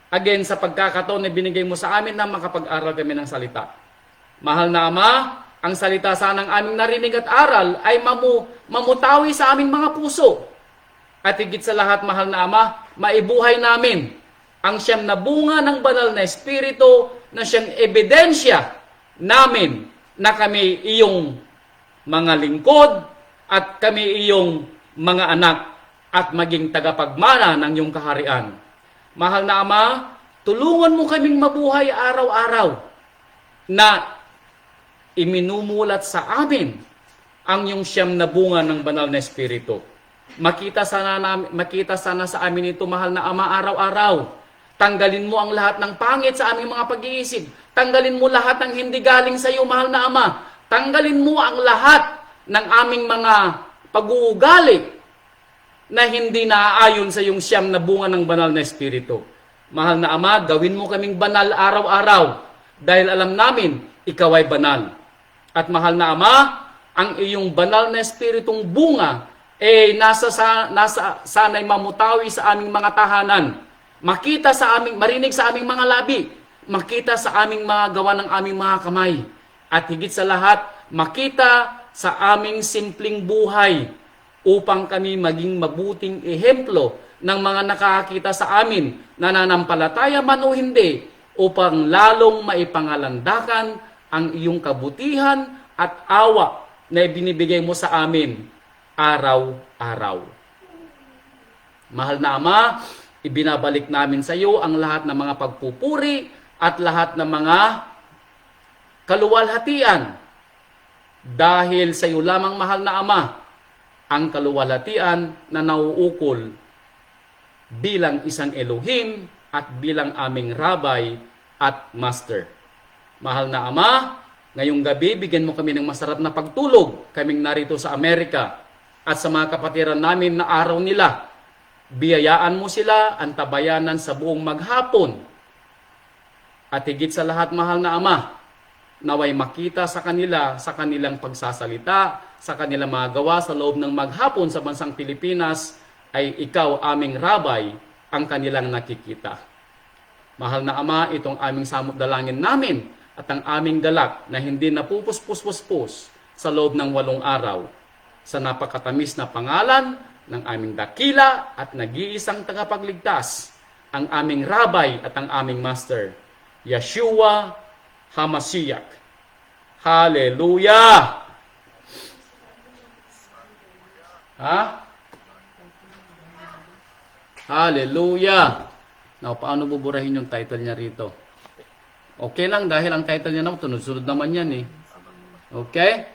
again sa pagkakataon na binigay mo sa amin na makapag-aral kami ng salita. Mahal na Ama, ang salita sanang aming narinig at aral ay mamutawi sa aming mga puso. At higit sa lahat, mahal na Ama, maibuhay namin ang siyang na bunga ng banal na espiritu na siyang ebidensya namin na kami iyong mga lingkod at kami iyong mga anak at maging tagapagmana ng iyong kaharian. Mahal na Ama, tulungan mo kaming mabuhay araw-araw na iminumulat sa amin ang iyong siyam na bunga ng banal na espiritu. Makita sana sa amin ito, mahal na Ama, araw-araw. Tanggalin mo ang lahat ng pangit sa aming mga pag-iisip. Tanggalin mo lahat ng hindi galing sa iyo, mahal na Ama. Tanggalin mo ang lahat ng aming mga pag-uugali na hindi naaayon sa iyong siyam na bunga ng banal na espiritu. Mahal na Ama, gawin mo kaming banal araw-araw dahil alam namin, ikaw ay banal. At mahal na Ama, ang iyong banal na espiritong bunga sana'y mamutawi sa aming mga tahanan. Marinig sa aming mga labi, makita sa aming mga gawa ng aming mga kamay. At higit sa lahat, makita sa aming simpleng buhay upang kami maging mabuting ehemplo ng mga nakakita sa amin, nananampalataya man o hindi, upang lalong maipangalandakan ang iyong kabutihan at awa na ibinibigay mo sa amin araw-araw. Mahal na Ama, ibinabalik namin sa iyo ang lahat ng mga pagpupuri at lahat ng mga kaluwalhatian. Dahil sa iyo lamang, mahal na Ama, ang kaluwalhatian na nauukol bilang isang Elohim at bilang aming Rabay at Master. Mahal na Ama, Ngayong gabi, bigyan mo kami ng masarap na pagtulog, kaming narito sa Amerika, at sa mga kapatiran namin na araw nila. Biyayaan mo sila, antabayanan sa buong maghapon. At higit sa lahat, mahal na Ama, naway makita sa kanila, sa kanilang pagsasalita, sa kanilang mga gawa sa loob ng maghapon sa bansang Pilipinas, ay ikaw, aming Rabay, ang kanilang nakikita. Mahal na Ama, itong aming samot dalangin namin at ang aming galak na hindi napupus-pus-pus sa loob ng 8 araw sa napakatamis na pangalan ng aming dakila at nag-iisang tagapagligtas, ang aming Rabay at ang aming Master, Yeshua HaMashiach. Hallelujah! Ha? Hallelujah! Now, paano buburahin yung title niya rito? Okay lang dahil ang title niya naman, tunod-sunod naman yan eh. Okay?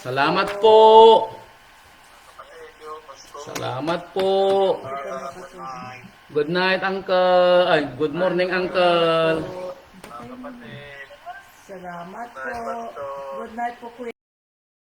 Salamat po. Salamat po. Good night, Uncle. Ay, good morning, Uncle. Salamat po. Good night po, Kuya.